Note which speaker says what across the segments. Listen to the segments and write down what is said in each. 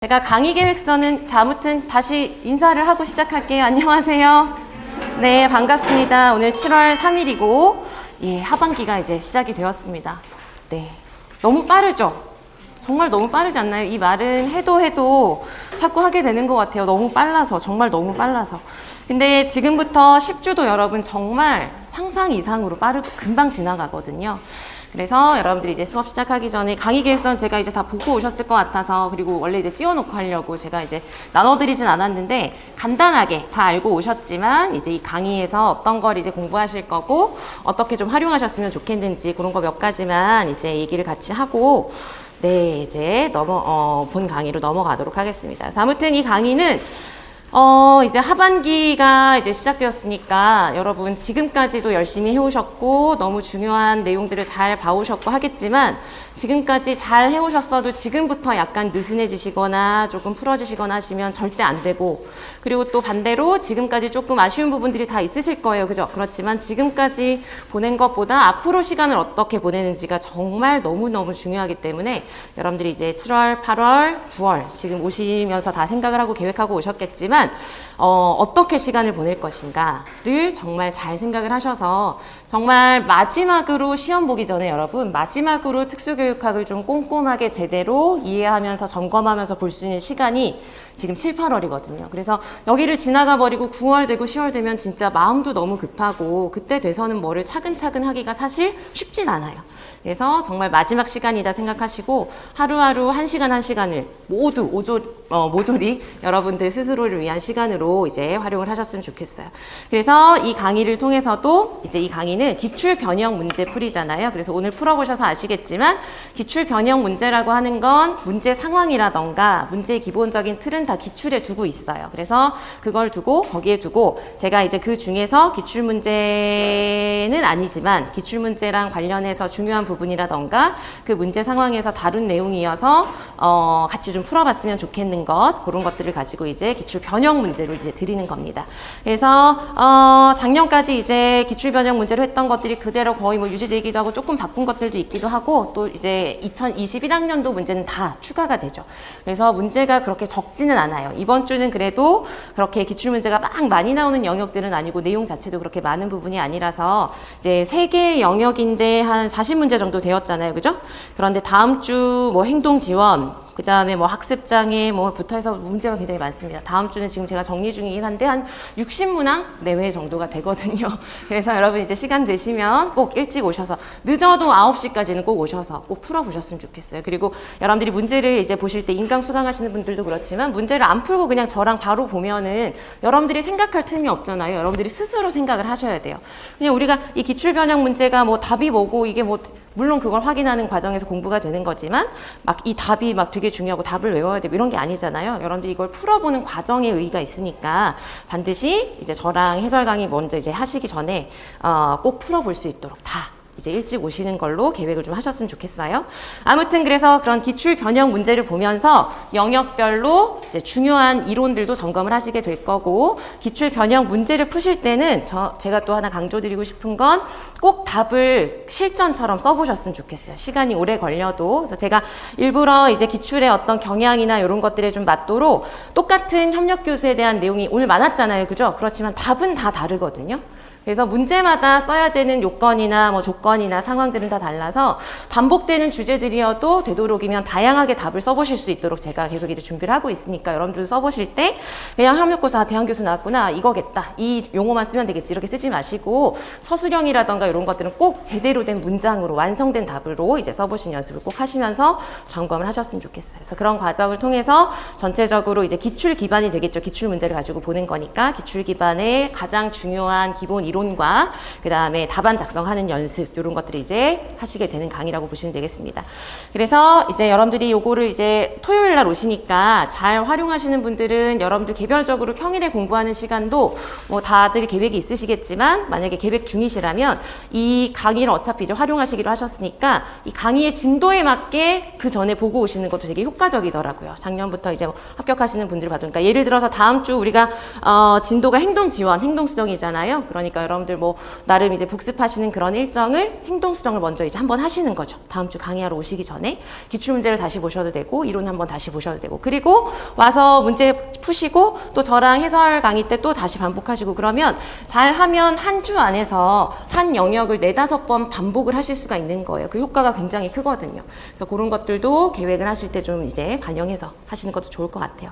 Speaker 1: 제가 강의 계획서는 아무튼 다시 인사를 하고 시작할게요. 안녕하세요. 네, 반갑습니다. 오늘 7월 3일이고 예, 하반기가 이제 시작이 되었습니다. 네, 너무 빠르죠? 정말 너무 빠르지 않나요? 이 말은 해도 자꾸 하게 되는 것 같아요. 너무 빨라서, 정말 너무 빨라서. 근데 지금부터 10주도 여러분 정말 상상 이상으로 빠르고 금방 지나가거든요. 그래서 여러분들이 이제 수업 시작하기 전에 강의 계획서는 제가 이제 다 보고 오셨을 것 같아서, 그리고 원래 이제 띄워놓고 하려고 제가 이제 나눠드리진 않았는데 간단하게 다 알고 오셨지만 이제 이 강의에서 어떤 걸 이제 공부하실 거고 어떻게 좀 활용하셨으면 좋겠는지 그런 거 몇 가지만 이제 얘기를 같이 하고 네, 이제 본 강의로 넘어가도록 하겠습니다. 그래서 아무튼 이 강의는 이제 하반기가 이제 시작되었으니까 여러분 지금까지도 열심히 해오셨고 너무 중요한 내용들을 잘 봐오셨고 하겠지만 지금까지 잘 해오셨어도 지금부터 약간 느슨해지시거나 조금 풀어지시거나 하시면 절대 안 되고, 그리고 또 반대로 지금까지 조금 아쉬운 부분들이 다 있으실 거예요. 그죠? 그렇지만 지금까지 보낸 것보다 앞으로 시간을 어떻게 보내는지가 정말 너무너무 중요하기 때문에 여러분들이 이제 7월, 8월, 9월 지금 오시면서 다 생각을 하고 계획하고 오셨겠지만 어떻게 시간을 보낼 것인가를 정말 잘 생각을 하셔서 정말 마지막으로 시험 보기 전에 여러분 마지막으로 특수교육학을 좀 꼼꼼하게 제대로 이해하면서 점검하면서 볼 수 있는 시간이 지금 7, 8월이거든요. 그래서 여기를 지나가 버리고 9월 되고 10월 되면 진짜 마음도 너무 급하고 그때 돼서는 뭐를 차근차근 하기가 사실 쉽진 않아요. 그래서 정말 마지막 시간이다 생각하시고 하루하루 한 시간을 모두 모조리 여러분들 스스로를 위한 시간으로 이제 활용을 하셨으면 좋겠어요. 그래서 이 강의를 통해서도 이제 이 강의는 기출 변형 문제 풀이잖아요. 그래서 오늘 풀어보셔서 아시겠지만 기출 변형 문제라고 하는 건 문제 상황이라던가 문제의 기본적인 틀은 다 기출에 두고 있어요. 그래서 그걸 두고 거기에 두고 제가 이제 그 중에서 기출 문제는 아니지만 기출 문제랑 관련해서 중요한 부분이라던가 그 문제 상황에서 다룬 내용이어서 같이 좀 풀어봤으면 좋겠는 것, 그런 것들을 가지고 이제 기출 변형 문제를 이제 드리는 겁니다. 그래서 작년까지 이제 기출 변형 문제로 했던 것들이 그대로 거의 뭐 유지되기도 하고 조금 바꾼 것들도 있기도 하고 또 이제 2021학년도 문제는 다 추가가 되죠. 그래서 문제가 그렇게 적지는 않아요. 이번 주는 그래도 그렇게 기출 문제가 막 많이 나오는 영역들은 아니고 내용 자체도 그렇게 많은 부분이 아니라서 이제 3개의 영역인데 한 40문제 정도 되었잖아요. 그죠? 그런데 다음 주 뭐 행동 지원, 그 다음에 뭐 학습장애 뭐 붙어서 문제가 굉장히 많습니다. 다음 주는 지금 제가 정리 중이긴 한데 한 60문항 내외 정도가 되거든요. 그래서 여러분 이제 시간 되시면 꼭 일찍 오셔서 늦어도 9시까지는 꼭 오셔서 꼭 풀어보셨으면 좋겠어요. 그리고 여러분들이 문제를 이제 보실 때 인강 수강하시는 분들도 그렇지만 문제를 안 풀고 그냥 저랑 바로 보면은 여러분들이 생각할 틈이 없잖아요. 여러분들이 스스로 생각을 하셔야 돼요. 그냥 우리가 이 기출 변형 문제가 뭐 답이 뭐고 이게 뭐 물론 그걸 확인하는 과정에서 공부가 되는 거지만 막 이 답이 막 되게 중요하고 답을 외워야 되고 이런 게 아니잖아요. 여러분들이 이걸 풀어보는 과정에 의의가 있으니까 반드시 이제 저랑 해설 강의 먼저 이제 하시기 전에 꼭 풀어볼 수 있도록 다 이제 일찍 오시는 걸로 계획을 좀 하셨으면 좋겠어요. 아무튼 그래서 그런 기출 변형 문제를 보면서 영역별로 이제 중요한 이론들도 점검을 하시게 될 거고, 기출 변형 문제를 푸실 때는 제가 또 하나 강조드리고 싶은 건 꼭 답을 실전처럼 써보셨으면 좋겠어요. 시간이 오래 걸려도. 그래서 제가 일부러 이제 기출의 어떤 경향이나 이런 것들에 좀 맞도록 똑같은 협력교수에 대한 내용이 오늘 많았잖아요. 그죠? 그렇지만 답은 다 다르거든요. 그래서 문제마다 써야 되는 요건이나 뭐 조건이나 상황들은 다 달라서 반복되는 주제들이어도 되도록이면 다양하게 답을 써보실 수 있도록 제가 계속 이제 준비를 하고 있으니까 여러분들 써보실 때 그냥 협력고사 대한교수 나왔구나 이거겠다 이 용어만 쓰면 되겠지 이렇게 쓰지 마시고 서술형이라던가 이런 것들은 꼭 제대로 된 문장으로 완성된 답으로 이제 써보신 연습을 꼭 하시면서 점검을 하셨으면 좋겠어요. 그래서 그런 과정을 통해서 전체적으로 이제 기출 기반이 되겠죠. 기출 문제를 가지고 보는 거니까 기출 기반의 가장 중요한 기본 이론과 그 다음에 답안 작성하는 연습 이런 것들을 이제 하시게 되는 강의라고 보시면 되겠습니다. 그래서 이제 여러분들이 요거를 이제 토요일 날 오시니까 잘 활용하시는 분들은 여러분들 개별적으로 평일에 공부하는 시간도 뭐 다들 계획이 있으시겠지만 만약에 계획 중이시라면 이 강의를 어차피 이제 활용하시기로 하셨으니까 이 강의의 진도에 맞게 그 전에 보고 오시는 것도 되게 효과적이더라고요. 작년부터 이제 합격하시는 분들을 봐도 그러니까 예를 들어서 다음 주 우리가 진도가 행동 지원, 행동 수정이잖아요. 그러니까 그러니까 여러분들 뭐 나름 이제 복습하시는 그런 일정을 행동 수정을 먼저 이제 한번 하시는 거죠. 다음 주 강의하러 오시기 전에 기출 문제를 다시 보셔도 되고 이론 한번 다시 보셔도 되고 그리고 와서 문제 푸시고 또 저랑 해설 강의 때 또 다시 반복하시고 그러면 잘하면 한 주 안에서 한 영역을 4-5번 반복을 하실 수가 있는 거예요. 그 효과가 굉장히 크거든요. 그래서 그런 것들도 계획을 하실 때 좀 이제 반영해서 하시는 것도 좋을 것 같아요.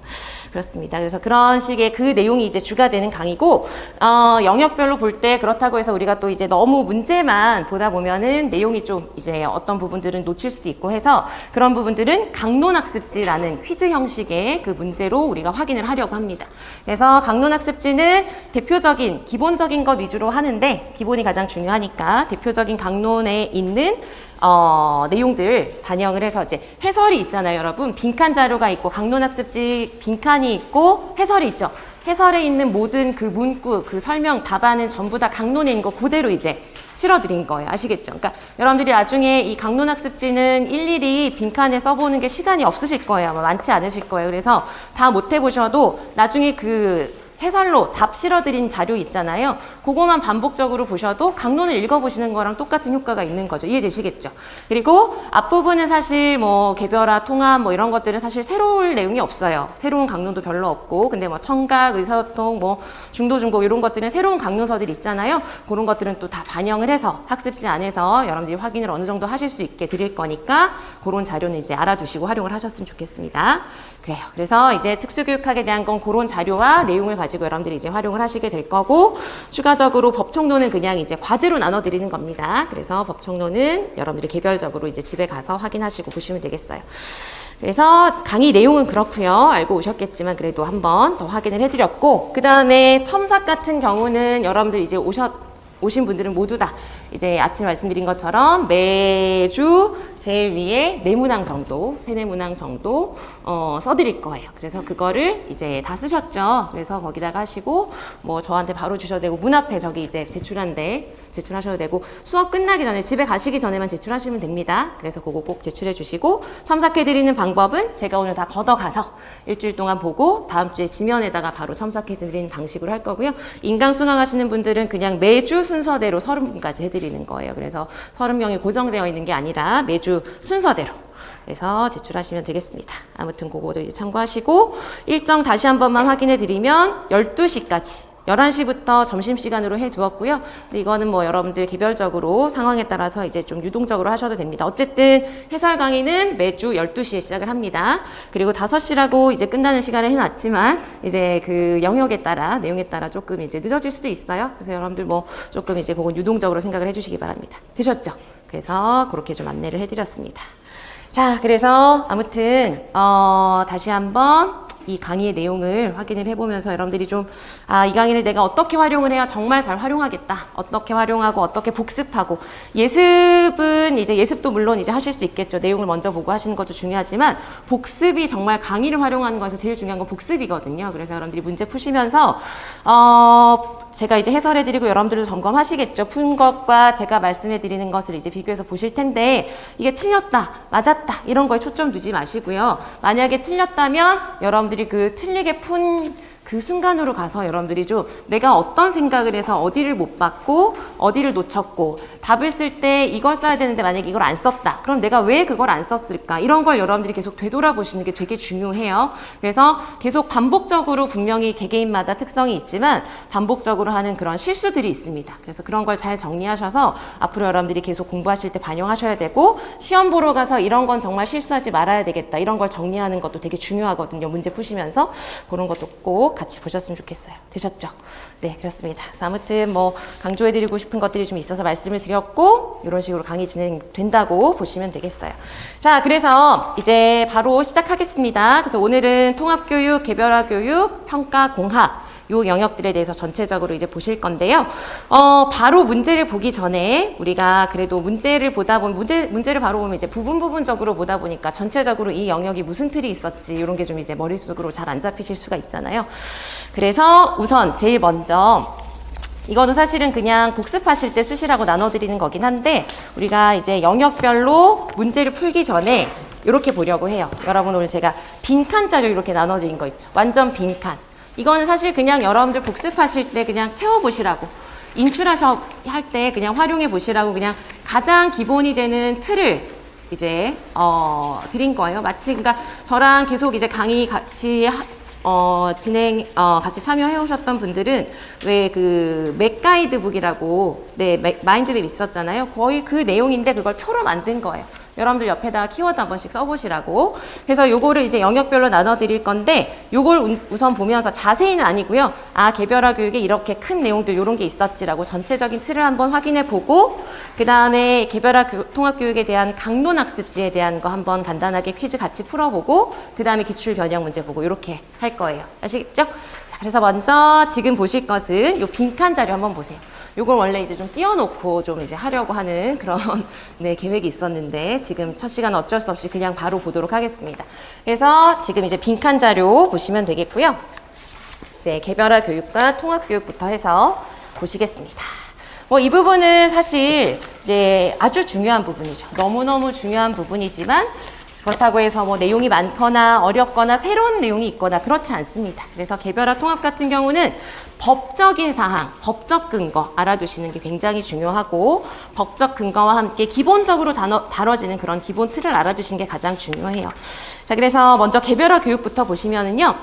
Speaker 1: 그렇습니다. 그래서 그런 식의 그 내용이 이제 주가 되는 강의고 영역별로 볼 때 그렇다고 해서 우리가 또 이제 너무 문제만 보다 보면은 내용이 좀 이제 어떤 부분들은 놓칠 수도 있고 해서 그런 부분들은 강론학습지라는 퀴즈 형식의 그 문제로 우리가 확인을 하려고 합니다. 그래서 강론학습지는 대표적인 기본적인 것 위주로 하는데 기본이 가장 중요하니까 대표적인 강론에 있는 내용들 반영을 해서 이제 해설이 있잖아요, 여러분. 빈칸 자료가 있고 강론학습지 빈칸이 있고 해설이 있죠. 해설에 있는 모든 그 문구, 그 설명, 답안은 전부 다 강론에 있는 거 그대로 이제 실어드린 거예요. 아시겠죠? 그러니까 여러분들이 나중에 이 강론학습지는 일일이 빈칸에 써보는 게 시간이 없으실 거예요. 아마 많지 않으실 거예요. 그래서 다 못 해보셔도 나중에 그 해설로 답 실어드린 자료 있잖아요. 그거만 반복적으로 보셔도 강론을 읽어보시는 거랑 똑같은 효과가 있는 거죠. 이해되시겠죠? 그리고 앞부분은 사실 뭐 개별화, 통합 뭐 이런 것들은 사실 새로울 내용이 없어요. 새로운 강론도 별로 없고 근데 뭐 청각, 의사소통, 뭐 중도, 중고 이런 것들은 새로운 강론서들 있잖아요. 그런 것들은 또 다 반영을 해서 학습지 안에서 여러분들이 확인을 어느 정도 하실 수 있게 드릴 거니까 그런 자료는 이제 알아두시고 활용을 하셨으면 좋겠습니다. 그래요. 그래서 이제 특수교육학에 대한 건 그런 자료와 내용을 가지고 여러분들이 이제 활용을 하시게 될 거고 추가적으로 법총론은 그냥 이제 과제로 나눠 드리는 겁니다. 그래서 법총론은 여러분들이 개별적으로 이제 집에 가서 확인하시고 보시면 되겠어요. 그래서 강의 내용은 그렇고요. 알고 오셨겠지만 그래도 한번 더 확인을 해드렸고 그 다음에 첨삭 같은 경우는 여러분들 이제 오신 분들은 모두 다 이제 아침에 말씀드린 것처럼 매주 제일 위에 4문항 정도, 3-4문항 정도 써드릴 거예요. 그래서 그거를 이제 다 쓰셨죠. 그래서 거기다가 하시고 뭐 저한테 바로 주셔도 되고 문 앞에 저기 이제 제출하셔도 되고 수업 끝나기 전에 집에 가시기 전에만 제출하시면 됩니다. 그래서 그거 꼭 제출해 주시고 첨삭해드리는 방법은 제가 오늘 다 걷어가서 일주일 동안 보고 다음 주에 지면에다가 바로 첨삭해드리는 방식으로 할 거고요. 인강 수강하시는 분들은 그냥 매주 순서대로 30분까지 해드리는 거예요. 그래서 30명이 고정되어 있는 게 아니라 매주 순서대로 그래서 제출하시면 되겠습니다. 아무튼 그거도 이제 참고하시고 일정 다시 한 번만 확인해 드리면 12시까지 11시부터 점심시간으로 해두었고요. 근데 이거는 뭐 여러분들 개별적으로 상황에 따라서 이제 좀 유동적으로 하셔도 됩니다. 어쨌든 해설 강의는 매주 12시에 시작을 합니다. 그리고 5시라고 이제 끝나는 시간을 해놨지만 이제 그 영역에 따라 내용에 따라 조금 이제 늦어질 수도 있어요. 그래서 여러분들 뭐 조금 이제 그건 유동적으로 생각을 해주시기 바랍니다. 되셨죠? 그래서 그렇게 좀 안내를 해드렸습니다. 자, 그래서 아무튼 다시 한번 이 강의의 내용을 확인을 해보면서 여러분들이 좀 이 강의를 내가 어떻게 활용을 해야 정말 잘 활용하겠다. 어떻게 활용하고 어떻게 복습하고 예습은 이제 예습도 물론 이제 하실 수 있겠죠. 내용을 먼저 보고 하시는 것도 중요하지만 복습이 정말 강의를 활용하는 거에서 제일 중요한 건 복습이거든요. 그래서 여러분들이 문제 푸시면서 제가 이제 해설해드리고 여러분들도 점검하시겠죠. 푼 것과 제가 말씀해드리는 것을 이제 비교해서 보실 텐데 이게 틀렸다, 맞았다 이런 거에 초점 두지 마시고요. 만약에 틀렸다면 여러분들이 그 틀리게 푼 그 순간으로 가서 여러분들이 좀 내가 어떤 생각을 해서 어디를 못 봤고 어디를 놓쳤고 답을 쓸 때 이걸 써야 되는데 만약에 이걸 안 썼다. 그럼 내가 왜 그걸 안 썼을까? 이런 걸 여러분들이 계속 되돌아보시는 게 되게 중요해요. 그래서 계속 반복적으로 분명히 개개인마다 특성이 있지만 반복적으로 하는 그런 실수들이 있습니다. 그래서 그런 걸 잘 정리하셔서 앞으로 여러분들이 계속 공부하실 때 반영하셔야 되고 시험 보러 가서 이런 건 정말 실수하지 말아야 되겠다. 이런 걸 정리하는 것도 되게 중요하거든요. 문제 푸시면서 그런 것도 꼭 같이 보셨으면 좋겠어요. 되셨죠? 네, 그렇습니다. 그래서 아무튼 뭐 강조해드리고 싶은 것들이 좀 있어서 말씀을 드렸고 이런 식으로 강의 진행된다고 보시면 되겠어요. 자, 그래서 이제 바로 시작하겠습니다. 그래서 오늘은 통합교육, 개별화교육, 평가, 공학 요 영역들에 대해서 전체적으로 이제 보실 건데요. 바로 문제를 보기 전에 우리가 그래도 문제를 보다 보면 문제를 바로 보면 이제 부분적으로 보다 보니까 전체적으로 이 영역이 무슨 틀이 있었지 이런 게 좀 이제 머릿속으로 잘 안 잡히실 수가 있잖아요. 그래서 우선 제일 먼저 이거는 사실은 그냥 복습하실 때 쓰시라고 나눠드리는 거긴 한데 우리가 이제 영역별로 문제를 풀기 전에 이렇게 보려고 해요. 여러분 오늘 제가 빈칸 자료 이렇게 나눠드린 거 있죠. 완전 빈칸. 이거는 사실 그냥 여러분들 복습하실 때 그냥 채워보시라고 할 때 그냥 활용해 보시라고 그냥 가장 기본이 되는 틀을 이제 드린 거예요. 마치 그러니까 저랑 계속 이제 강의 같이 같이 참여해 오셨던 분들은 왜 그 맥가이드북이라고 마인드맵 있었잖아요. 거의 그 내용인데 그걸 표로 만든 거예요. 여러분들 옆에다가 키워드 한 번씩 써보시라고. 그래서 요거를 이제 영역별로 나눠 드릴 건데 요걸 우선 보면서 자세히는 아니고요. 아, 개별화 교육에 이렇게 큰 내용들 요런 게 있었지라고 전체적인 틀을 한번 확인해 보고 그 다음에 개별화 통합교육에 대한 강론학습지에 대한 거 한번 간단하게 퀴즈 같이 풀어보고 그 다음에 기출 변형 문제 보고 이렇게 할 거예요. 아시겠죠? 자, 그래서 먼저 지금 보실 것은 요 빈칸 자료 한번 보세요. 요걸 원래 이제 좀 띄워놓고 좀 이제 하려고 하는 그런 네, 계획이 있었는데 지금 첫 시간 어쩔 수 없이 그냥 바로 보도록 하겠습니다. 그래서 지금 이제 빈칸 자료 보시면 되겠고요. 이제 개별화 교육과 통합 교육부터 해서 보시겠습니다. 뭐 이 부분은 사실 이제 아주 중요한 부분이죠. 너무너무 중요한 부분이지만 그렇다고 해서 뭐 내용이 많거나 어렵거나 새로운 내용이 있거나 그렇지 않습니다. 그래서 개별화 통합 같은 경우는 법적인 사항, 법적 근거 알아두시는 게 굉장히 중요하고 법적 근거와 함께 기본적으로 다뤄지는 그런 기본 틀을 알아두시는 게 가장 중요해요. 자, 그래서 먼저 개별화 교육부터 보시면은요.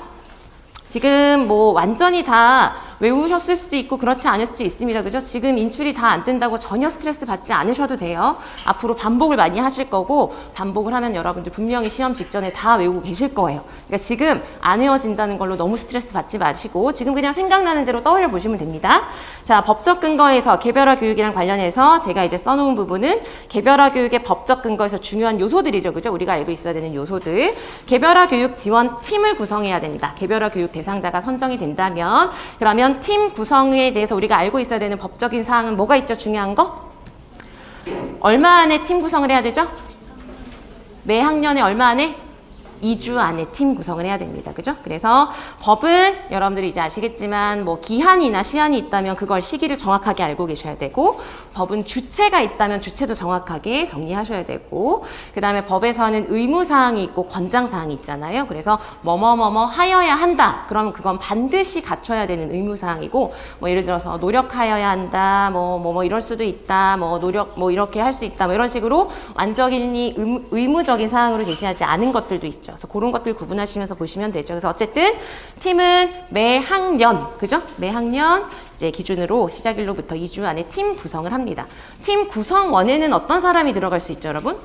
Speaker 1: 지금 뭐 완전히 다 외우셨을 수도 있고 그렇지 않을 수도 있습니다. 그죠? 지금 인출이 다 안 된다고 전혀 스트레스 받지 않으셔도 돼요. 앞으로 반복을 많이 하실 거고 반복을 하면 여러분들 분명히 시험 직전에 다 외우고 계실 거예요. 그러니까 지금 안 외워진다는 걸로 너무 스트레스 받지 마시고 지금 그냥 생각나는 대로 떠올려 보시면 됩니다. 자, 법적 근거에서 개별화 교육이랑 관련해서 제가 이제 써놓은 부분은 개별화 교육의 법적 근거에서 중요한 요소들이죠. 그죠? 우리가 알고 있어야 되는 요소들. 개별화 교육 지원 팀을 구성해야 됩니다. 개별화 교육 대상자가 선정이 된다면 그러면 팀 구성에 대해서 우리가 알고 있어야 되는 법적인 사항은 뭐가 있죠? 중요한 거? 얼마 안에 팀 구성을 해야 되죠? 매 학년에 얼마 안에? 2주 안에 팀 구성을 해야 됩니다. 그죠? 그래서 법은 여러분들이 이제 아시겠지만 뭐 기한이나 시한이 있다면 그걸 시기를 정확하게 알고 계셔야 되고 법은 주체가 있다면 주체도 정확하게 정리하셔야 되고 그 다음에 법에서는 의무사항이 있고 권장사항이 있잖아요. 그래서 뭐뭐뭐뭐 하여야 한다. 그러면 그건 반드시 갖춰야 되는 의무사항이고 뭐 예를 들어서 노력하여야 한다. 뭐 이럴 수도 있다. 뭐 노력 뭐 이렇게 할 수 있다. 뭐 이런 식으로 완전히 의무적인 사항으로 제시하지 않은 것들도 있죠. 그래서 그런 것들 구분하시면서 보시면 되죠. 그래서 어쨌든 팀은 매 학년, 그죠? 매 학년 이제 기준으로 시작일로부터 2주 안에 팀 구성을 합니다. 팀 구성원에는 어떤 사람이 들어갈 수 있죠, 여러분?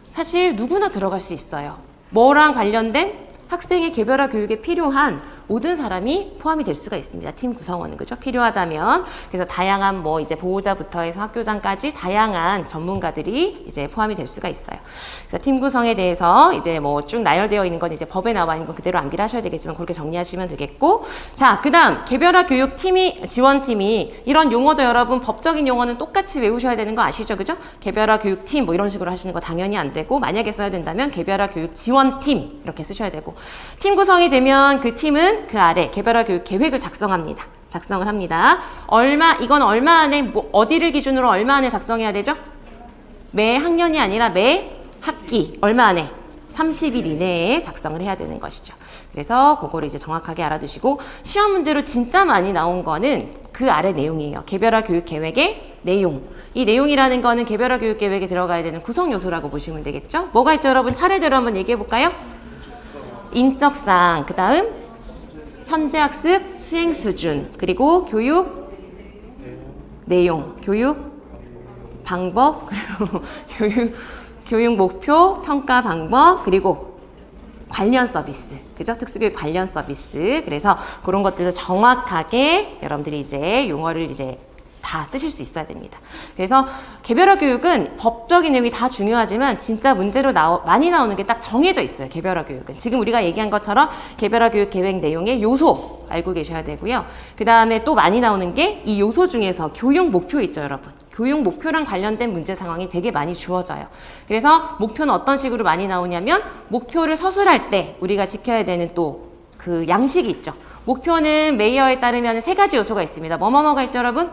Speaker 1: 사실 누구나 들어갈 수 있어요. 뭐랑 관련된 학생의 개별화 교육에 필요한 모든 사람이 포함이 될 수가 있습니다. 팀 구성원은 그죠? 필요하다면 그래서 다양한 뭐 이제 보호자부터 해서 학교장까지 다양한 전문가들이 이제 포함이 될 수가 있어요. 그래서 팀 구성에 대해서 이제 뭐 쭉 나열되어 있는 건 이제 법에 나와 있는 건 그대로 암기를 하셔야 되겠지만 그렇게 정리하시면 되겠고 자, 그다음 개별화 교육 팀이 지원팀이 이런 용어도 여러분 법적인 용어는 똑같이 외우셔야 되는 거 아시죠? 그죠? 개별화 교육 팀 뭐 이런 식으로 하시는 거 당연히 안 되고 만약에 써야 된다면 개별화 교육 지원팀 이렇게 쓰셔야 되고 팀 구성이 되면 그 팀은 그 아래 개별화 교육 계획을 작성합니다. 작성을 합니다. 이건 얼마 안에, 어디를 기준으로 얼마 안에 작성해야 되죠? 매 학년이 아니라 매 학기. 얼마 안에? 30일 이내에 작성을 해야 되는 것이죠. 그래서 그거를 이제 정확하게 알아두시고 시험 문제로 진짜 많이 나온 거는 그 아래 내용이에요. 개별화 교육 계획의 내용. 이 내용이라는 거는 개별화 교육 계획에 들어가야 되는 구성 요소라고 보시면 되겠죠? 뭐가 있죠, 여러분? 차례대로 한번 얘기해 볼까요? 인적사항, 그 다음 현재 학습 수행 수준, 그리고 교육 내용, 교육 방법, 교육 목표, 평가 방법, 그리고 관련 서비스, 그죠? 특수교육 관련 서비스. 그래서 그런 것들도 정확하게 여러분들이 이제 용어를 이제 다 쓰실 수 있어야 됩니다. 그래서 개별화 교육은 법적인 내용이 다 중요하지만 진짜 문제로 많이 나오는 게 딱 정해져 있어요. 개별화 교육은. 지금 우리가 얘기한 것처럼 개별화 교육 계획 내용의 요소 알고 계셔야 되고요. 그 다음에 또 많이 나오는 게 이 요소 중에서 교육 목표 있죠, 여러분. 교육 목표랑 관련된 문제 상황이 되게 많이 주어져요. 그래서 목표는 어떤 식으로 많이 나오냐면 목표를 서술할 때 우리가 지켜야 되는 또 그 양식이 있죠. 목표는 메이어에 따르면 3가지 요소가 있습니다. 뭐뭐뭐가 있죠, 여러분?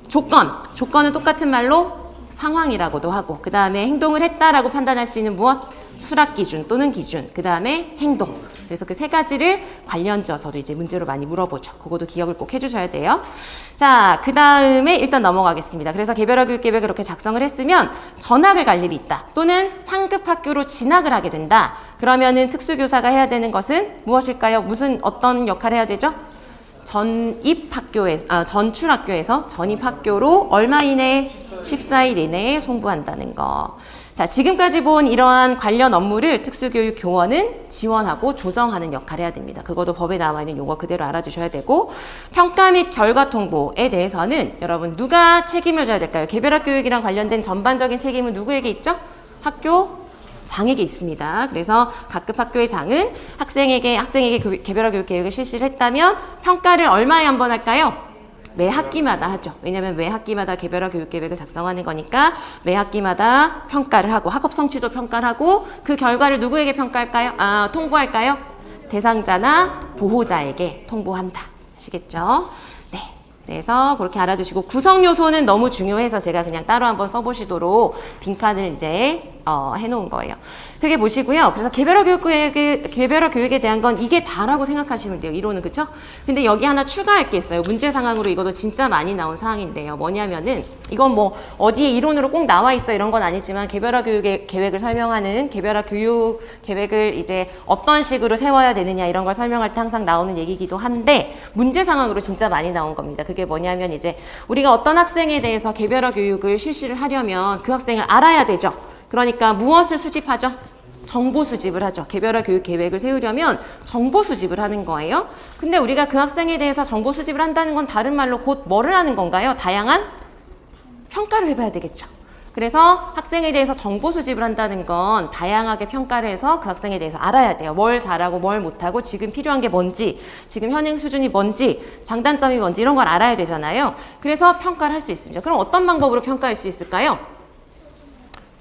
Speaker 1: 조건은 똑같은 말로 상황이라고도 하고 그 다음에 행동을 했다라고 판단할 수 있는 무엇? 수락 기준 또는 기준 그 다음에 행동 그래서 그 세 가지를 관련 지어서도 이제 문제로 많이 물어보죠. 그것도 기억을 꼭 해주셔야 돼요. 자, 그 다음에 일단 넘어가겠습니다. 그래서 개별화 교육 계획을 이렇게 작성을 했으면 전학을 갈 일이 있다. 또는 상급 학교로 진학을 하게 된다. 그러면은 특수교사가 해야 되는 것은 무엇일까요? 어떤 역할을 해야 되죠? 전출학교에서 전입학교로 얼마 이내? 14일 이내에 송부한다는 거. 자, 지금까지 본 이러한 관련 업무를 특수교육 교원은 지원하고 조정하는 역할을 해야 됩니다. 그것도 법에 나와 있는 용어 그대로 알아두셔야 되고, 평가 및 결과 통보에 대해서는 여러분 누가 책임을 져야 될까요? 개별화 교육이랑 관련된 전반적인 책임은 누구에게 있죠? 학교 장에게 있습니다. 그래서 각급 학교의 장은 학생에게 개별화 교육 계획을 실시를 했다면 평가를 얼마에 한 번 할까요? 매 학기마다 하죠. 왜냐하면 매 학기마다 개별화 교육 계획을 작성하는 거니까 매 학기마다 평가를 하고 학업 성취도 평가를 하고 그 결과를 누구에게 평가할까요? 통보할까요? 대상자나 보호자에게 통보한다. 아시겠죠? 네. 그래서 그렇게 알아두시고, 구성 요소는 너무 중요해서 제가 그냥 따로 한번 써보시도록 빈칸을 이제 해놓은 거예요. 그게 보시고요. 그래서 개별화 교육에 대한 건 이게 다라고 생각하시면 돼요. 이론은, 그쵸? 근데 여기 하나 추가할 게 있어요. 문제 상황으로 이것도 진짜 많이 나온 사항인데요. 뭐냐면은 이건 뭐 어디에 이론으로 꼭 나와 있어 이런 건 아니지만, 개별화 교육의 계획을 설명하는 개별화 교육 계획을 이제 어떤 식으로 세워야 되느냐 이런 걸 설명할 때 항상 나오는 얘기이기도 한데, 문제 상황으로 진짜 많이 나온 겁니다. 그게 뭐냐면 이제 우리가 어떤 학생에 대해서 개별화 교육을 실시를 하려면 그 학생을 알아야 되죠. 그러니까 무엇을 수집하죠? 정보 수집을 하죠. 개별화 교육 계획을 세우려면 정보 수집을 하는 거예요. 근데 우리가 그 학생에 대해서 정보 수집을 한다는 건 다른 말로 곧 뭐를 하는 건가요? 다양한 평가를 해봐야 되겠죠. 그래서 학생에 대해서 정보 수집을 한다는 건 다양하게 평가를 해서 그 학생에 대해서 알아야 돼요. 뭘 잘하고 뭘 못하고 지금 필요한 게 뭔지, 지금 현행 수준이 뭔지, 장단점이 뭔지 이런 걸 알아야 되잖아요. 그래서 평가를 할 수 있습니다. 그럼 어떤 방법으로 평가할 수 있을까요?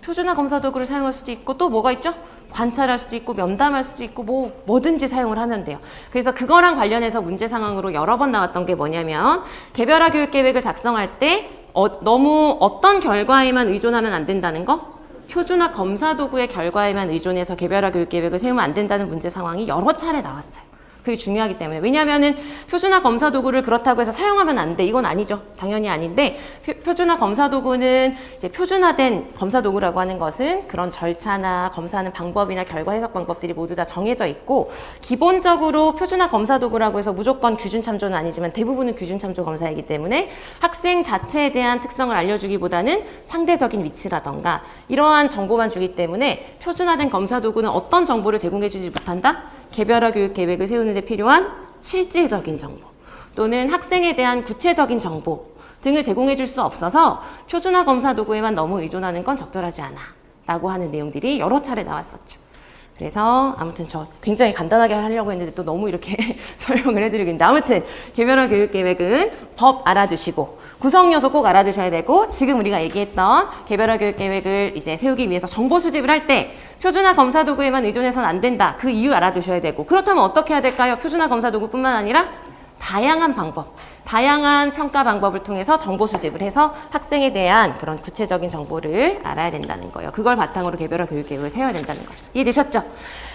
Speaker 1: 표준화 검사 도구를 사용할 수도 있고, 또 뭐가 있죠? 관찰할 수도 있고 면담할 수도 있고 뭐든지 사용을 하면 돼요. 그래서 그거랑 관련해서 문제 상황으로 여러 번 나왔던 게 뭐냐면, 개별화 교육 계획을 작성할 때 너무 어떤 결과에만 의존하면 안 된다는 거? 표준화 검사 도구의 결과에만 의존해서 개별화 교육 계획을 세우면 안 된다는 문제 상황이 여러 차례 나왔어요. 그게 중요하기 때문에. 왜냐하면은 표준화 검사 도구를 그렇다고 해서 사용하면 안 돼. 이건 아니죠. 당연히 아닌데, 표준화 검사 도구는 이제 표준화된 검사 도구라고 하는 것은 그런 절차나 검사하는 방법이나 결과 해석 방법들이 모두 다 정해져 있고, 기본적으로 표준화 검사 도구라고 해서 무조건 규준 참조는 아니지만 대부분은 규준 참조 검사이기 때문에 학생 자체에 대한 특성을 알려주기보다는 상대적인 위치라던가 이러한 정보만 주기 때문에 표준화된 검사 도구는 어떤 정보를 제공해주지 못한다? 개별화 교육 계획을 세우는 데 필요한 실질적인 정보 또는 학생에 대한 구체적인 정보 등을 제공해 줄 수 없어서 표준화 검사 도구에만 너무 의존하는 건 적절하지 않아 라고 하는 내용들이 여러 차례 나왔었죠. 그래서 아무튼 저 굉장히 간단하게 하려고 했는데 또 너무 이렇게 설명을 해드리고 있는데, 아무튼 개별화 교육 계획은 법 알아두시고 구성 요소 꼭 알아두셔야 되고, 지금 우리가 얘기했던 개별화 교육 계획을 이제 세우기 위해서 정보 수집을 할 때 표준화 검사 도구에만 의존해서는 안 된다. 그 이유 알아두셔야 되고, 그렇다면 어떻게 해야 될까요? 표준화 검사 도구뿐만 아니라 다양한 방법, 다양한 평가 방법을 통해서 정보 수집을 해서 학생에 대한 그런 구체적인 정보를 알아야 된다는 거예요. 그걸 바탕으로 개별화 교육 계획을 세워야 된다는 거죠. 이해되셨죠?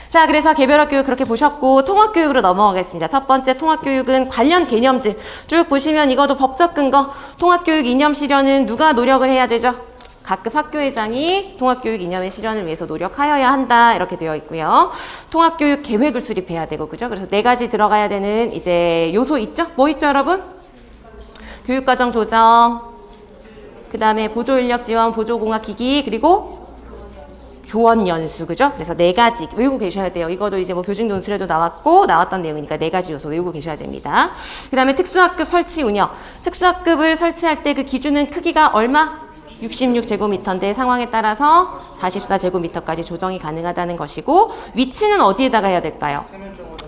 Speaker 1: 자, 그래서 개별화 교육 그렇게 보셨고, 통합 교육으로 넘어가겠습니다. 첫 번째 통합 교육은 관련 개념들 쭉 보시면 이것도 법적 근거, 통합 교육 이념 실현은 누가 노력을 해야 되죠? 각급 학교회장이 통합교육 이념의 실현을 위해서 노력하여야 한다 이렇게 되어 있고요. 통합교육 계획을 수립해야 되고, 그죠? 그래서 4가지 들어가야 되는 이제 요소 있죠? 뭐 있죠, 여러분? 교육과정 조정, 그 다음에 보조인력 지원, 보조공학기기, 그리고 교원 연수, 그죠? 그래서 4가지 외우고 계셔야 돼요. 이것도 이제 뭐 교직 논술에도 나왔던 내용이니까 4가지 요소 외우고 계셔야 됩니다. 그 다음에 특수학급 설치 운영. 특수학급을 설치할 때 그 기준은 크기가 얼마? 66제곱미터인데 상황에 따라서 44제곱미터까지 조정이 가능하다는 것이고, 위치는 어디에다가 해야 될까요?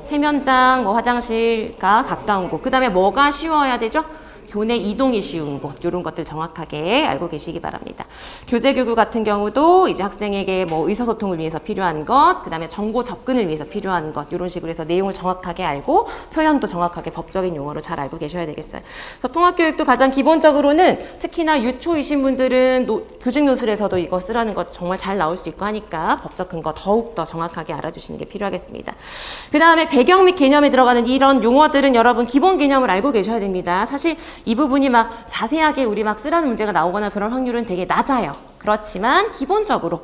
Speaker 1: 세면장, 뭐 화장실과 가까운 곳. 그 다음에 뭐가 쉬워야 되죠? 교내 이동이 쉬운 곳, 이런 것들 정확하게 알고 계시기 바랍니다. 교재교구 같은 경우도 이제 학생에게 뭐 의사소통을 위해서 필요한 것, 그 다음에 정보 접근을 위해서 필요한 것, 이런 식으로 해서 내용을 정확하게 알고 표현도 정확하게 법적인 용어로 잘 알고 계셔야 되겠어요. 그래서 통합교육도 가장 기본적으로는 특히나 유초이신 분들은 교직 노술에서도 이거 쓰라는 것 정말 잘 나올 수 있고 하니까 법적 근거 더욱더 정확하게 알아주시는 게 필요하겠습니다. 그 다음에 배경 및 개념에 들어가는 이런 용어들은 여러분 기본 개념을 알고 계셔야 됩니다. 사실 이 부분이 막 자세하게 우리 막 쓰라는 문제가 나오거나 그런 확률은 되게 낮아요. 그렇지만 기본적으로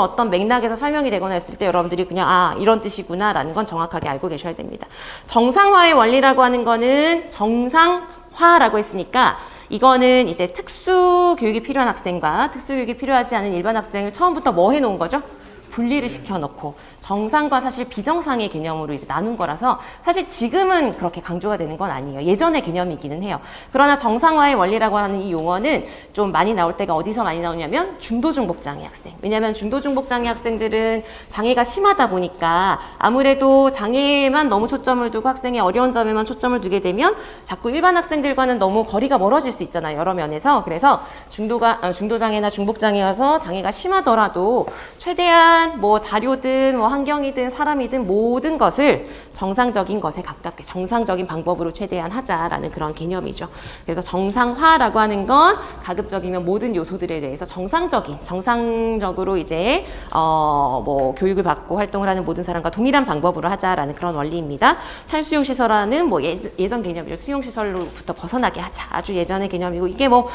Speaker 1: 어떤 맥락에서 설명이 되거나 했을 때 여러분들이 그냥 아 이런 뜻이구나 라는 건 정확하게 알고 계셔야 됩니다. 정상화의 원리라고 하는 거는 정상화라고 했으니까 이거는 이제 특수 교육이 필요한 학생과 특수 교육이 필요하지 않은 일반 학생을 처음부터 뭐 해놓은 거죠? 분리를 시켜놓고 정상과 사실 비정상의 개념으로 이제 나눈 거라서 사실 지금은 그렇게 강조가 되는 건 아니에요. 예전의 개념이기는 해요. 그러나 정상화의 원리라고 하는 이 용어는 좀 많이 나올 때가 어디서 많이 나오냐면 중도중복장애 학생. 왜냐하면 중도중복장애 학생들은 장애가 심하다 보니까 아무래도 장애에만 너무 초점을 두고 학생의 어려운 점에만 초점을 두게 되면 자꾸 일반 학생들과는 너무 거리가 멀어질 수 있잖아요. 여러 면에서. 그래서 중도장애나 중복장애여서 장애가 심하더라도 최대한 뭐 자료든 뭐 환경이든 사람이든 모든 것을 정상적인 것에 가깝게 정상적인 방법으로 최대한 하자라는 그런 개념이죠. 그래서 정상화라고 하는 건 가급적이면 모든 요소들에 대해서 정상적으로 이제 뭐 교육을 받고 활동을 하는 모든 사람과 동일한 방법으로 하자라는 그런 원리입니다. 탈수용 시설화는 뭐 예전 개념이죠. 수용 시설로부터 벗어나게 하자. 아주 예전의 개념이고 이게 뭐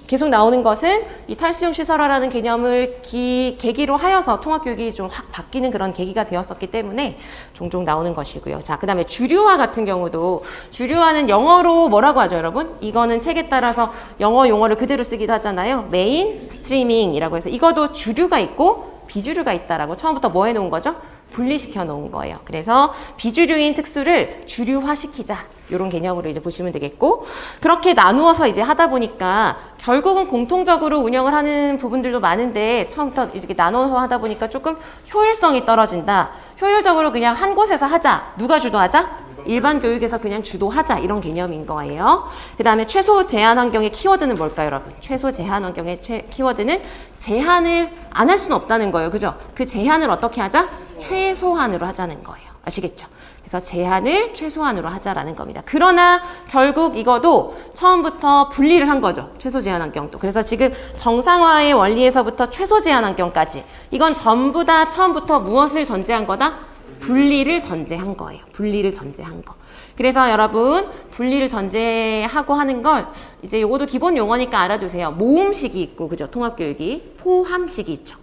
Speaker 1: 계속 나오는 것은 이 탈수용 시설화라는 개념을 계기로 하여서 통합교육이 좀 확 바뀌는 그런 계기가 되었었기 때문에 종종 나오는 것이고요. 자, 그 다음에 주류화 같은 경우도 주류화는 영어로 뭐라고 하죠, 여러분? 이거는 책에 따라서 영어 용어를 그대로 쓰기도 하잖아요. 메인 스트리밍이라고 해서 이것도 주류가 있고 비주류가 있다라고 처음부터 뭐 해놓은 거죠? 분리시켜 놓은 거예요. 그래서 비주류인 특수를 주류화시키자. 이런 개념으로 이제 보시면 되겠고 그렇게 나누어서 이제 하다 보니까 결국은 공통적으로 운영을 하는 부분들도 많은데 처음부터 이렇게 나눠서 하다 보니까 조금 효율성이 떨어진다. 효율적으로 그냥 한 곳에서 하자. 누가 주도하자? 일반 교육에서 그냥 주도하자 이런 개념인 거예요. 그 다음에 최소 제한 환경의 키워드는 뭘까요, 여러분? 최소 제한 환경의 키워드는 제한을 안 할 수는 없다는 거예요. 그죠? 그 제한을 어떻게 하자? 최소한으로 하자는 거예요. 아시겠죠? 그래서 제한을 최소한으로 하자라는 겁니다. 그러나 결국 이것도 처음부터 분리를 한 거죠. 최소 제한 환경도. 그래서 지금 정상화의 원리에서부터 최소 제한 환경까지 이건 전부 다 처음부터 무엇을 전제한 거다? 분리를 전제한 거예요. 분리를 전제한 거. 그래서 여러분 분리를 전제하고 하는 걸 이제 요것도 기본 용어니까 알아두세요. 모음식이 있고 그죠? 통합교육이 포함식이 있죠.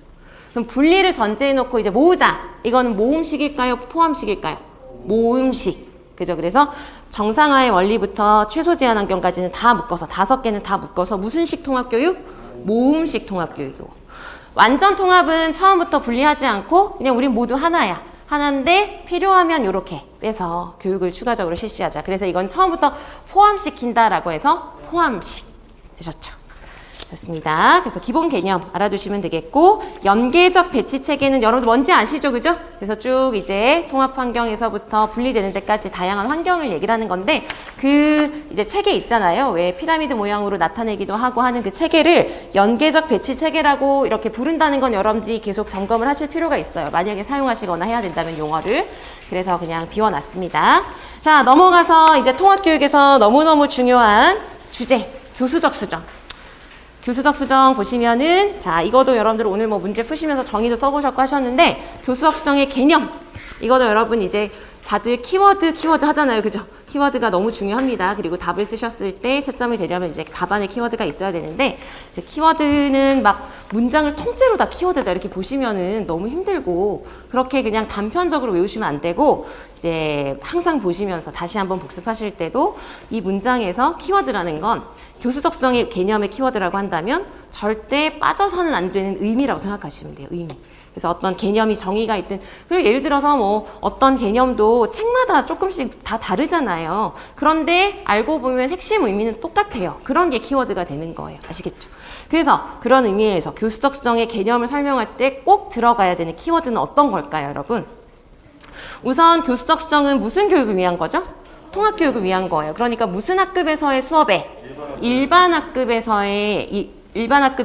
Speaker 1: 그럼 분리를 전제해 놓고 이제 모으자. 이거는 모음식일까요? 포함식일까요? 모음식. 그죠? 그래서 정상화의 원리부터 최소 제한 환경까지는 다 묶어서 5개는 다 묶어서 무슨 식 통합교육? 모음식 통합교육이고. 완전 통합은 처음부터 분리하지 않고 그냥 우린 모두 하나야. 하나인데 필요하면 이렇게 빼서 교육을 추가적으로 실시하자. 그래서 이건 처음부터 포함시킨다라고 해서 포함식 되셨죠? 좋습니다. 그래서 기본 개념 알아두시면 되겠고 연계적 배치 체계는 여러분 뭔지 아시죠? 그죠? 그래서 쭉 이제 통합 환경에서부터 분리되는 데까지 다양한 환경을 얘기를 하는 건데 그 이제 체계 있잖아요. 왜 피라미드 모양으로 나타내기도 하고 하는 그 체계를 연계적 배치 체계라고 이렇게 부른다는 건 여러분들이 계속 점검을 하실 필요가 있어요. 만약에 사용하시거나 해야 된다면 용어를. 그래서 그냥 비워놨습니다. 자, 넘어가서 이제 통합교육에서 너무너무 중요한 주제, 교수적 수정. 교수적 수정 보시면은 자 이것도 여러분들 오늘 뭐 문제 푸시면서 정의도 써보셨고 하셨는데 교수적 수정의 개념 이것도 여러분 이제 다들 키워드 하잖아요. 그죠? 키워드가 너무 중요합니다. 그리고 답을 쓰셨을 때 채점이 되려면 이제 답안에 키워드가 있어야 되는데 그 키워드는 막 문장을 통째로 다 키워드다 이렇게 보시면은 너무 힘들고 그렇게 그냥 단편적으로 외우시면 안 되고 이제 항상 보시면서 다시 한번 복습하실 때도 이 문장에서 키워드라는 건 교수적 수정의 개념의 키워드라고 한다면 절대 빠져서는 안 되는 의미라고 생각하시면 돼요. 의미. 그래서 어떤 개념이 정의가 있든 그리고 예를 들어서 뭐 어떤 개념도 책마다 조금씩 다 다르잖아요. 그런데 알고 보면 핵심 의미는 똑같아요. 그런 게 키워드가 되는 거예요. 아시겠죠? 그래서 그런 의미에서 교수적 수정의 개념을 설명할 때 꼭 들어가야 되는 키워드는 어떤 걸까요, 여러분? 우선 교수적 수정은 무슨 교육을 위한 거죠? 통합교육을 위한 거예요. 그러니까 무슨 학급에서의 수업에? 일반 학급의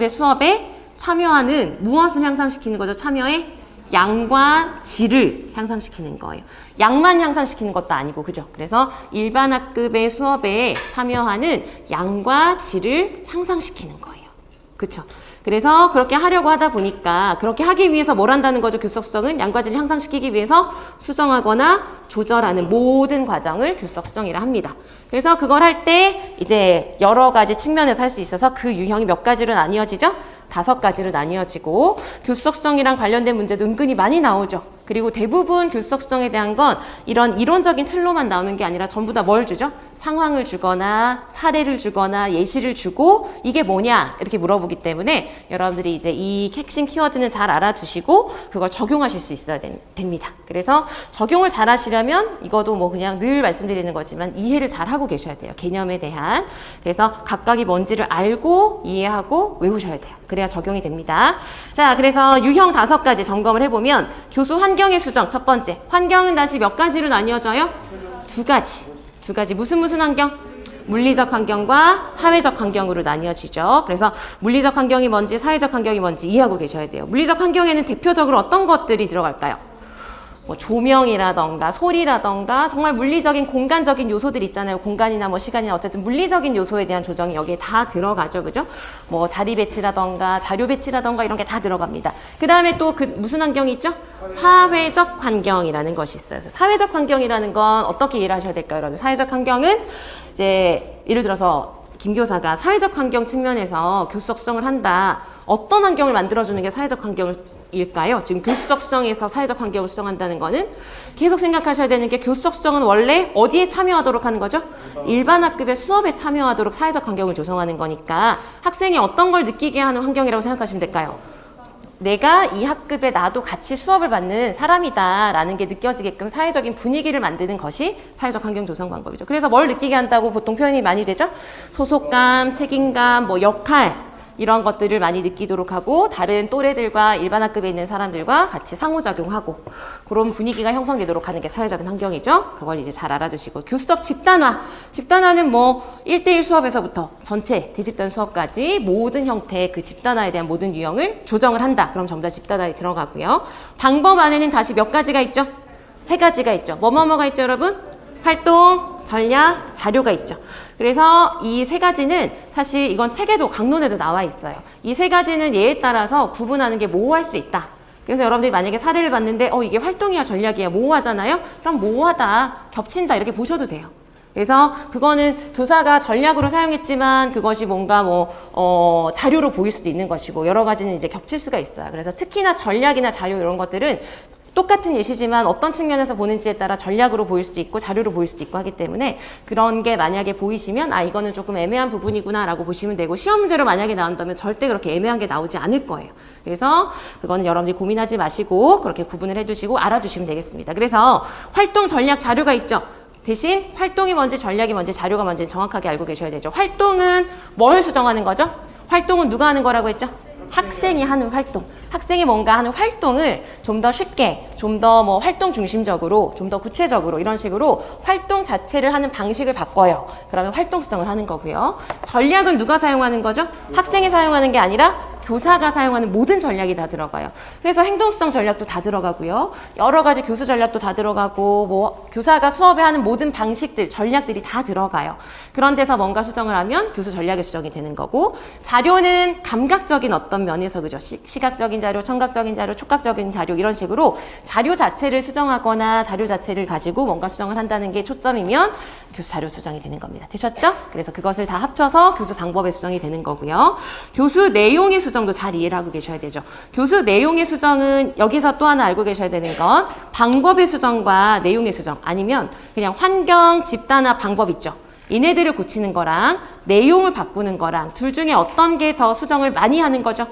Speaker 1: 수업에 참여하는 무엇을 향상시키는 거죠? 참여의 양과 질을 향상시키는 거예요. 양만 향상시키는 것도 아니고, 그죠? 그래서 일반 학급의 수업에 참여하는 양과 질을 향상시키는 거예요. 그쵸? 그래서 그렇게 하려고 하다 보니까 그렇게 하기 위해서 뭘 한다는 거죠? 교수석수정은 양과 질을 향상시키기 위해서 수정하거나 조절하는 모든 과정을 교수석수정이라 합니다. 그래서 그걸 할 때 이제 여러 가지 측면에서 할 수 있어서 그 유형이 몇 가지로 나뉘어지죠? 5가지로 나뉘어지고 교수석수정이랑 관련된 문제도 은근히 많이 나오죠. 그리고 대부분 교수석수정에 대한 건 이런 이론적인 틀로만 나오는 게 아니라 전부 다 뭘 주죠? 상황을 주거나 사례를 주거나 예시를 주고 이게 뭐냐 이렇게 물어보기 때문에 여러분들이 이제 이 핵심 키워드는 잘 알아두시고 그걸 적용하실 수 있어야 됩니다. 그래서 적용을 잘 하시려면 이거도 뭐 그냥 늘 말씀드리는 거지만 이해를 잘 하고 계셔야 돼요. 개념에 대한. 그래서 각각이 뭔지를 알고 이해하고 외우셔야 돼요. 그래야 적용이 됩니다. 자, 그래서 유형 5가지 점검을 해보면 교수 환경의 수정 첫 번째. 환경은 다시 몇 가지로 나뉘어져요? 2가지. 2가지. 무슨 환경? 물리적 환경과 사회적 환경으로 나뉘어지죠. 그래서 물리적 환경이 뭔지 사회적 환경이 뭔지 이해하고 계셔야 돼요. 물리적 환경에는 대표적으로 어떤 것들이 들어갈까요? 뭐 조명이라던가 소리라던가 정말 물리적인 공간적인 요소들 있잖아요. 공간이나 뭐 시간이나 어쨌든 물리적인 요소에 대한 조정이 여기에 다 들어가죠. 그죠? 뭐 자리 배치라던가 자료 배치라던가 이런 게 다 들어갑니다. 그 다음에 또 그 무슨 환경이 있죠? 사회적 환경이라는 것이 있어요. 그래서 사회적 환경이라는 건 어떻게 이해를 하셔야 될까요, 여러분? 사회적 환경은 이제 예를 들어서 김 교사가 사회적 환경 측면에서 교수석 수정을 한다. 어떤 환경을 만들어주는 게 사회적 환경일까요? 지금 교수석 수정에서 사회적 환경을 수정한다는 거는 계속 생각하셔야 되는 게 교수석 수정은 원래 어디에 참여하도록 하는 거죠? 일반 학급의 수업에 참여하도록 사회적 환경을 조성하는 거니까 학생이 어떤 걸 느끼게 하는 환경이라고 생각하시면 될까요? 내가 이 학급에 나도 같이 수업을 받는 사람이다 라는 게 느껴지게끔 사회적인 분위기를 만드는 것이 사회적 환경 조성 방법이죠. 그래서 뭘 느끼게 한다고 보통 표현이 많이 되죠? 소속감, 책임감, 뭐 역할 이런 것들을 많이 느끼도록 하고 다른 또래들과 일반 학급에 있는 사람들과 같이 상호작용하고 그런 분위기가 형성되도록 하는 게 사회적인 환경이죠. 그걸 이제 잘 알아두시고 교수적 집단화. 집단화는 뭐 1대1 수업에서부터 전체 대집단 수업까지 모든 형태의 그 집단화에 대한 모든 유형을 조정을 한다. 그럼 전부 다 집단화에 들어가고요. 방법 안에는 다시 몇 가지가 있죠? 3가지가 있죠. 뭐가 있죠, 여러분? 활동, 전략, 자료가 있죠. 그래서 이 3가지는 사실 이건 책에도 강론에도 나와 있어요. 이 3가지는 예에 따라서 구분하는 게 모호할 수 있다. 그래서 여러분들이 만약에 사례를 봤는데 이게 활동이야 전략이야 모호하잖아요. 그럼 모호하다, 겹친다 이렇게 보셔도 돼요. 그래서 그거는 교사가 전략으로 사용했지만 그것이 뭔가 자료로 보일 수도 있는 것이고 여러 가지는 이제 겹칠 수가 있어요. 그래서 특히나 전략이나 자료 이런 것들은 똑같은 예시지만 어떤 측면에서 보는지에 따라 전략으로 보일 수도 있고 자료로 보일 수도 있고 하기 때문에 그런 게 만약에 보이시면 이거는 조금 애매한 부분이구나 라고 보시면 되고 시험 문제로 만약에 나온다면 절대 그렇게 애매한 게 나오지 않을 거예요. 그래서 그거는 여러분들이 고민하지 마시고 그렇게 구분을 해두시고 알아두시면 되겠습니다. 그래서 활동 전략 자료가 있죠. 대신 활동이 뭔지 전략이 뭔지 자료가 뭔지 정확하게 알고 계셔야 되죠. 활동은 뭘 수정하는 거죠? 활동은 누가 하는 거라고 했죠? 학생이 하는 활동. 학생이 뭔가 하는 활동을 좀 더 쉽게, 좀 더 활동 중심적으로, 좀 더 구체적으로 이런 식으로 활동 자체를 하는 방식을 바꿔요. 그러면 활동 수정을 하는 거고요. 전략은 누가 사용하는 거죠? 학생이 사용하는 게 아니라 교사가 사용하는 모든 전략이 다 들어가요. 그래서 행동수정 전략도 다 들어가고요. 여러 가지 교수 전략도 다 들어가고 교사가 수업에 하는 모든 방식들, 전략들이 다 들어가요. 그런 데서 뭔가 수정을 하면 교수 전략의 수정이 되는 거고 자료는 감각적인 어떤 면에서 그죠? 시각적인 자료, 청각적인 자료, 촉각적인 자료 이런 식으로 자료 자체를 수정하거나 자료 자체를 가지고 뭔가 수정을 한다는 게 초점이면 교수 자료 수정이 되는 겁니다. 되셨죠? 그래서 그것을 다 합쳐서 교수 방법의 수정이 되는 거고요. 교수 내용의 수정도 잘 이해를 하고 계셔야 되죠. 교수 내용의 수정은 여기서 또 하나 알고 계셔야 되는 건 방법의 수정과 내용의 수정 아니면 그냥 환경, 집단화 방법 있죠. 얘네들을 고치는 거랑 내용을 바꾸는 거랑 둘 중에 어떤 게 더 수정을 많이 하는 거죠?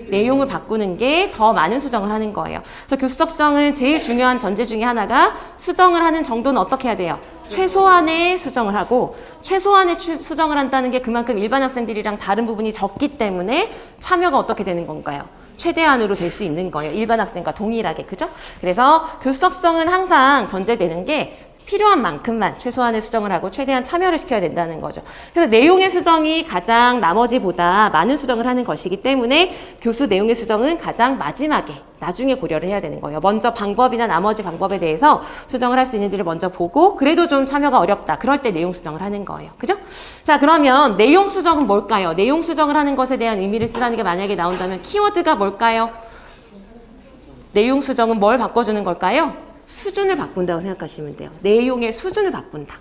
Speaker 1: 내용을 바꾸는 게 더 많은 수정을 하는 거예요. 그래서 교수적 수정은 제일 중요한 전제 중에 하나가 수정을 하는 정도는 어떻게 해야 돼요? 최소한의 수정을 하고 최소한의 수정을 한다는 게 그만큼 일반 학생들이랑 다른 부분이 적기 때문에 참여가 어떻게 되는 건가요? 최대한으로 될 수 있는 거예요. 일반 학생과 동일하게. 그죠? 그래서 교수적 수정은 항상 전제되는 게 필요한 만큼만 최소한의 수정을 하고 최대한 참여를 시켜야 된다는 거죠. 그래서 내용의 수정이 가장 나머지보다 많은 수정을 하는 것이기 때문에 교수 내용의 수정은 가장 마지막에 나중에 고려를 해야 되는 거예요. 먼저 방법이나 나머지 방법에 대해서 수정을 할 수 있는지를 먼저 보고 그래도 좀 참여가 어렵다. 그럴 때 내용 수정을 하는 거예요. 그죠? 자, 그러면 내용 수정은 뭘까요? 내용 수정을 하는 것에 대한 의미를 쓰라는 게 만약에 나온다면 키워드가 뭘까요? 내용 수정은 뭘 바꿔주는 걸까요? 수준을 바꾼다고 생각하시면 돼요. 내용의 수준을 바꾼다.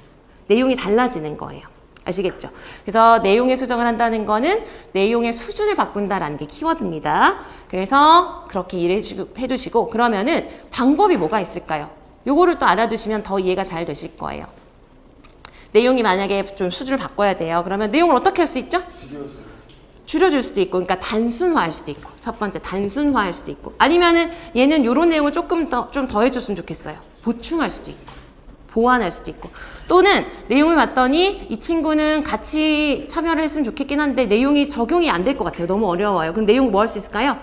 Speaker 1: 내용이 달라지는 거예요. 아시겠죠? 그래서 내용의 수정을 한다는 거는 내용의 수준을 바꾼다라는 게 키워드입니다. 그래서 그렇게 이해해 두시고 그러면은 방법이 뭐가 있을까요? 요거를 또 알아두시면 더 이해가 잘 되실 거예요. 내용이 만약에 좀 수준을 바꿔야 돼요. 그러면 내용을 어떻게 할 수 있죠? 줄여줄 수도 있고, 그러니까 단순화할 수도 있고, 첫 번째 단순화할 수도 있고, 아니면은 얘는 요런 내용을 조금 좀 더 해줬으면 좋겠어요. 보충할 수도 있고, 보완할 수도 있고, 또는 내용을 봤더니 이 친구는 같이 참여를 했으면 좋겠긴 한데 내용이 적용이 안 될 것 같아요. 너무 어려워요. 그럼 내용 뭐 할 수 있을까요?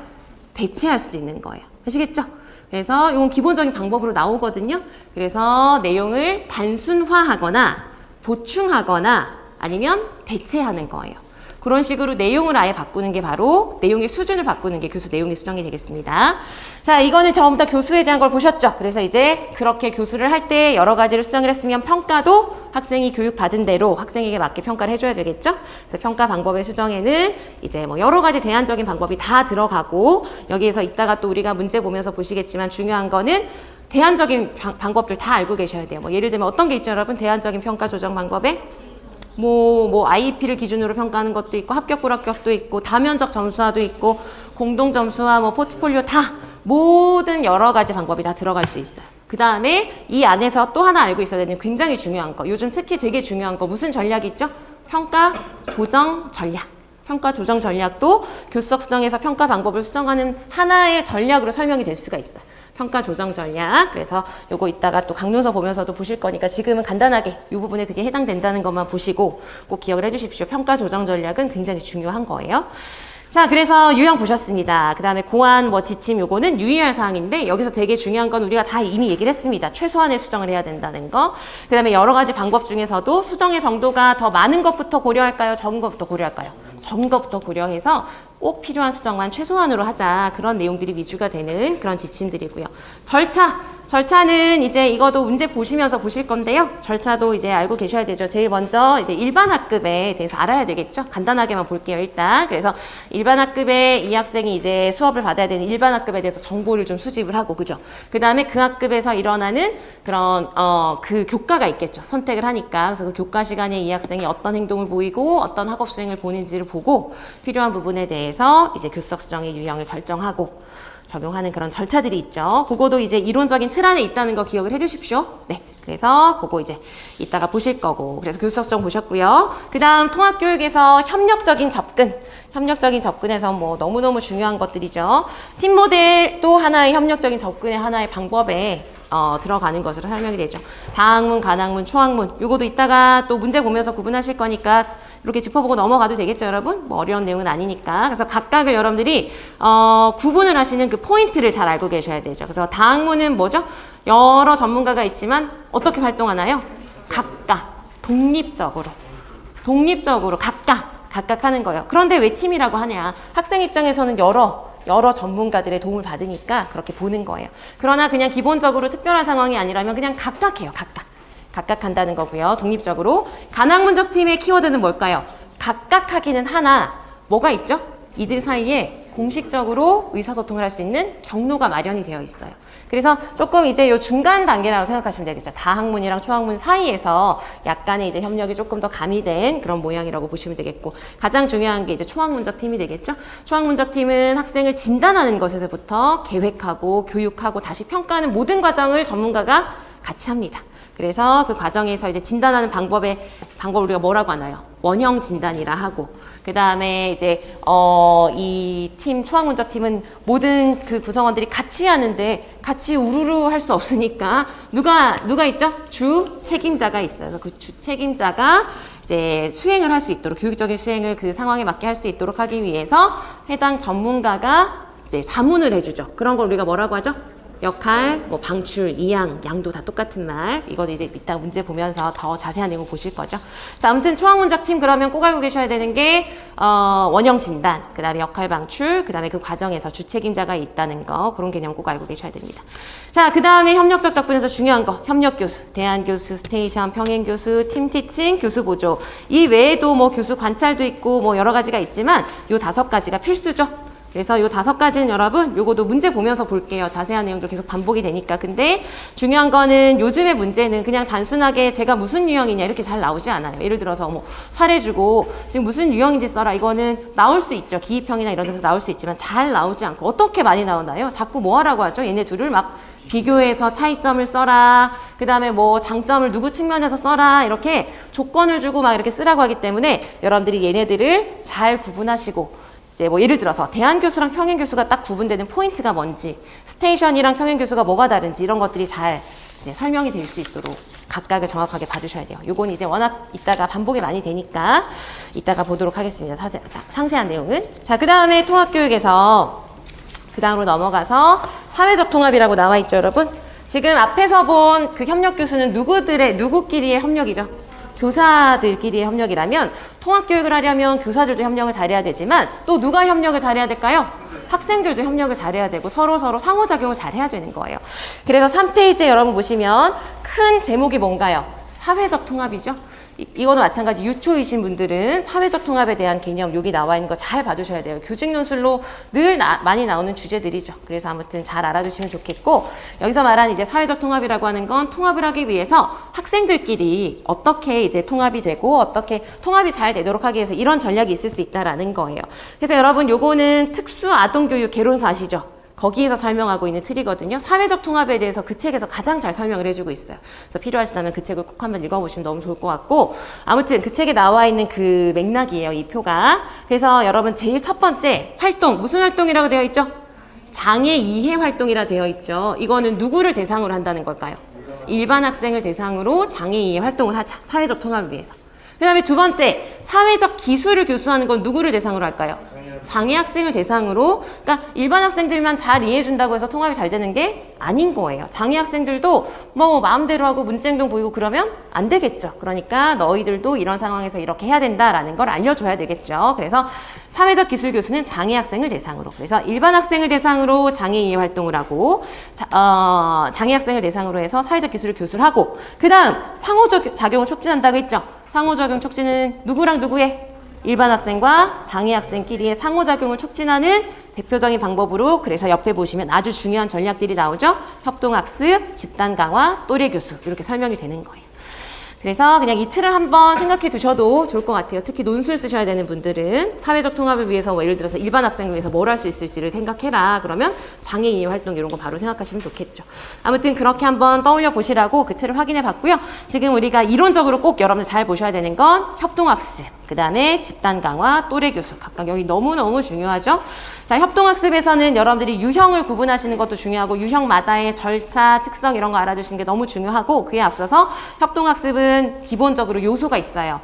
Speaker 1: 대체할 수도 있는 거예요. 아시겠죠? 그래서 이건 기본적인 방법으로 나오거든요. 그래서 내용을 단순화하거나 보충하거나 아니면 대체하는 거예요. 그런 식으로 내용을 아예 바꾸는 게 바로 내용의 수준을 바꾸는 게 교수 내용의 수정이 되겠습니다. 자, 이거는 전부 다 교수에 대한 걸 보셨죠? 그래서 이제 그렇게 교수를 할 때 여러 가지를 수정을 했으면 평가도 학생이 교육받은 대로 학생에게 맞게 평가를 해줘야 되겠죠? 그래서 평가 방법의 수정에는 이제 뭐 여러 가지 대안적인 방법이 다 들어가고 여기에서 이따가 또 우리가 문제 보면서 보시겠지만 중요한 거는 대안적인 방법들 다 알고 계셔야 돼요. 뭐 예를 들면 어떤 게 있죠, 여러분? 대안적인 평가 조정 방법에 뭐 IEP를 기준으로 평가하는 것도 있고 합격 불합격도 있고 다면적 점수화도 있고 공동 점수화 뭐 포트폴리오 다 모든 여러 가지 방법이 다 들어갈 수 있어요. 그 다음에 이 안에서 또 하나 알고 있어야 되는 굉장히 중요한 거, 요즘 특히 되게 중요한 거 무슨 전략이 있죠? 평가 조정 전략. 평가 조정 전략도 교수석 수정에서 평가 방법을 수정하는 하나의 전략으로 설명이 될 수가 있어요. 평가 조정 전략. 그래서 요거 이따가 또 강론서 보면서도 보실 거니까 지금은 간단하게 이 부분에 그게 해당된다는 것만 보시고 꼭 기억을 해주십시오. 평가 조정 전략은 굉장히 중요한 거예요. 자, 그래서 유형 보셨습니다. 그 다음에 고안 뭐 지침 요거는 유의할 사항인데 여기서 되게 중요한 건 우리가 다 이미 얘기를 했습니다. 최소한의 수정을 해야 된다는 거. 그 다음에 여러 가지 방법 중에서도 수정의 정도가 더 많은 것부터 고려할까요? 적은 것부터 고려할까요? 적은 것부터 고려해서 꼭 필요한 수정만 최소한으로 하자. 그런 내용들이 위주가 되는 그런 지침들이고요. 절차는 이제 이것도 문제 보시면서 보실 건데요. 절차도 이제 알고 계셔야 되죠. 제일 먼저 이제 일반 학급에 대해서 알아야 되겠죠. 간단하게만 볼게요, 일단. 그래서 일반 학급에 이 학생이 이제 수업을 받아야 되는 일반 학급에 대해서 정보를 좀 수집을 하고, 그죠? 그 다음에 그 학급에서 일어나는 그런, 그 교과가 있겠죠. 선택을 하니까. 그래서 그 교과 시간에 이 학생이 어떤 행동을 보이고 어떤 학업 수행을 보는지를 보고 필요한 부분에 대해서 이제 교수석 수정의 유형을 결정하고 적용하는 그런 절차들이 있죠. 그거도 이제 이론적인 틀 안에 있다는 거 기억을 해주십시오. 네. 그래서 그거 이제 이따가 보실 거고. 그래서 교수석 수정 보셨고요. 그 다음 통합교육에서 협력적인 접근에서 뭐 너무너무 중요한 것들이죠. 팀 모델도 하나의 협력적인 접근의 하나의 방법에 들어가는 것으로 설명이 되죠. 다학문, 간학문, 초학문. 요거도 이따가 또 문제 보면서 구분하실 거니까 이렇게 짚어보고 넘어가도 되겠죠, 여러분? 뭐 어려운 내용은 아니니까. 그래서 각각을 여러분들이 구분을 하시는 그 포인트를 잘 알고 계셔야 되죠. 그래서 다학문은 뭐죠? 여러 전문가가 있지만 어떻게 활동하나요? 각각 독립적으로 각각 하는 거예요. 그런데 왜 팀이라고 하냐? 학생 입장에서는 여러 전문가들의 도움을 받으니까 그렇게 보는 거예요. 그러나 그냥 기본적으로 특별한 상황이 아니라면 그냥 각각 한다는 거고요. 독립적으로. 간학문적 팀의 키워드는 뭘까요? 각각 하기는 하나 뭐가 있죠? 이들 사이에 공식적으로 의사소통을 할 수 있는 경로가 마련이 되어 있어요. 그래서 조금 이제 요 중간 단계라고 생각하시면 되겠죠. 다학문이랑 초학문 사이에서 약간의 이제 협력이 조금 더 가미된 그런 모양이라고 보시면 되겠고, 가장 중요한 게 이제 초학문적 팀이 되겠죠. 초학문적 팀은 학생을 진단하는 것에서부터 계획하고 교육하고 다시 평가하는 모든 과정을 전문가가 같이 합니다. 그래서 그 과정에서 이제 진단하는 방법을 우리가 뭐라고 하나요? 원형 진단이라 하고, 그 다음에 이제 이 팀 초학문적 팀은 모든 그 구성원들이 같이 하는데 같이 우르르 할 수 없으니까 누가 있죠? 주 책임자가 있어요. 그 주 책임자가 이제 수행을 할 수 있도록, 교육적인 수행을 그 상황에 맞게 할 수 있도록 하기 위해서 해당 전문가가 이제 자문을 해주죠. 그런 걸 우리가 뭐라고 하죠? 역할, 뭐 방출, 이양, 양도 다 똑같은 말. 이거도 이제 이따 문제 보면서 더 자세한 내용 보실 거죠. 자, 아무튼 초학문작팀 그러면 꼭 알고 계셔야 되는 게 원형 진단, 그 다음에 역할 방출, 그 다음에 그 과정에서 주책임자가 있다는 거, 그런 개념 꼭 알고 계셔야 됩니다. 자, 그 다음에 협력적 접근에서 중요한 거, 협력교수, 대안교수, 스테이션, 평행교수, 팀티칭, 교수 보조. 이 외에도 뭐 교수 관찰도 있고 뭐 여러 가지가 있지만 요 5가지가 필수죠. 그래서 요 5가지는 여러분 요거도 문제 보면서 볼게요. 자세한 내용도 계속 반복이 되니까. 근데 중요한 거는 요즘의 문제는 그냥 단순하게 제가 무슨 유형이냐 이렇게 잘 나오지 않아요. 예를 들어서 뭐 사례 주고 지금 무슨 유형인지 써라. 이거는 나올 수 있죠. 기입형이나 이런 데서 나올 수 있지만 잘 나오지 않고 어떻게 많이 나오나요? 자꾸 뭐 하라고 하죠? 얘네 둘을 막 비교해서 차이점을 써라. 그 다음에 뭐 장점을 누구 측면에서 써라. 이렇게 조건을 주고 막 이렇게 쓰라고 하기 때문에 여러분들이 얘네들을 잘 구분하시고 이제 뭐 예를 들어서 대안교수랑 평행교수가 딱 구분되는 포인트가 뭔지, 스테이션이랑 평행교수가 뭐가 다른지 이런 것들이 잘 이제 설명이 될 수 있도록 각각을 정확하게 봐주셔야 돼요. 요건 이제 워낙 이따가 반복이 많이 되니까 이따가 보도록 하겠습니다. 상세한 내용은. 자, 그 다음에 통합교육에서 그 다음으로 넘어가서 사회적 통합이라고 나와 있죠, 여러분. 지금 앞에서 본 그 협력교수는 누구끼리의 협력이죠? 교사들끼리의 협력이라면 통합교육을 하려면 교사들도 협력을 잘해야 되지만 또 누가 협력을 잘해야 될까요? 학생들도 협력을 잘해야 되고 서로 상호작용을 잘해야 되는 거예요. 그래서 3페이지에 여러분 보시면 큰 제목이 뭔가요? 사회적 통합이죠. 이거는 마찬가지 유초이신 분들은 사회적 통합에 대한 개념 여기 나와 있는 거 잘 봐주셔야 돼요. 교직 논술로 늘 많이 나오는 주제들이죠. 그래서 아무튼 잘 알아두시면 좋겠고 여기서 말하는 이제 사회적 통합이라고 하는 건 통합을 하기 위해서 학생들끼리 어떻게 이제 통합이 되고 어떻게 통합이 잘 되도록 하기 위해서 이런 전략이 있을 수 있다라는 거예요. 그래서 여러분 요거는 특수 아동교육 개론서 아시죠? 거기에서 설명하고 있는 틀이거든요. 사회적 통합에 대해서 그 책에서 가장 잘 설명을 해주고 있어요. 그래서 필요하시다면 그 책을 꼭 한번 읽어보시면 너무 좋을 것 같고 아무튼 그 책에 나와 있는 그 맥락이에요. 이 표가. 그래서 여러분 제일 첫 번째 활동, 무슨 활동이라고 되어 있죠? 장애 이해 활동이라 되어 있죠. 이거는 누구를 대상으로 한다는 걸까요? 일반 학생을 대상으로 장애 이해 활동을 하자. 사회적 통합을 위해서. 그 다음에 두 번째, 사회적 기술을 교수하는 건 누구를 대상으로 할까요? 장애 학생을 대상으로. 그러니까 일반 학생들만 잘 이해해준다고 해서 통합이 잘 되는 게 아닌 거예요. 장애 학생들도 뭐 마음대로 하고 문제행동 보이고 그러면 안 되겠죠. 그러니까 너희들도 이런 상황에서 이렇게 해야 된다라는 걸 알려줘야 되겠죠. 그래서 사회적 기술 교수는 장애 학생을 대상으로, 그래서 일반 학생을 대상으로 장애 이해 활동을 하고 장애 학생을 대상으로 해서 사회적 기술을 교수를 하고, 그 다음 상호작용을 촉진한다고 했죠. 상호작용 촉진은 누구랑 누구의? 일반 학생과 장애 학생끼리의 상호작용을 촉진하는 대표적인 방법으로, 그래서 옆에 보시면 아주 중요한 전략들이 나오죠. 협동학습, 집단 강화, 또래 교수, 이렇게 설명이 되는 거예요. 그래서 그냥 이 틀을 한번 생각해 두셔도 좋을 것 같아요. 특히 논술 쓰셔야 되는 분들은 사회적 통합을 위해서 뭐 예를 들어서 일반 학생을 위해서 뭘 할 수 있을지를 생각해라. 그러면 장애 이해 활동 이런 거 바로 생각하시면 좋겠죠. 아무튼 그렇게 한번 떠올려 보시라고 그 틀을 확인해 봤고요. 지금 우리가 이론적으로 꼭 여러분들 잘 보셔야 되는 건 협동학습, 그 다음에 집단 강화, 또래 교수, 각각 여기 너무너무 중요하죠. 자, 협동학습에서는 여러분들이 유형을 구분하시는 것도 중요하고 유형마다의 절차, 특성 이런 거 알아두시는 게 너무 중요하고, 그에 앞서서 협동학습은 기본적으로 요소가 있어요.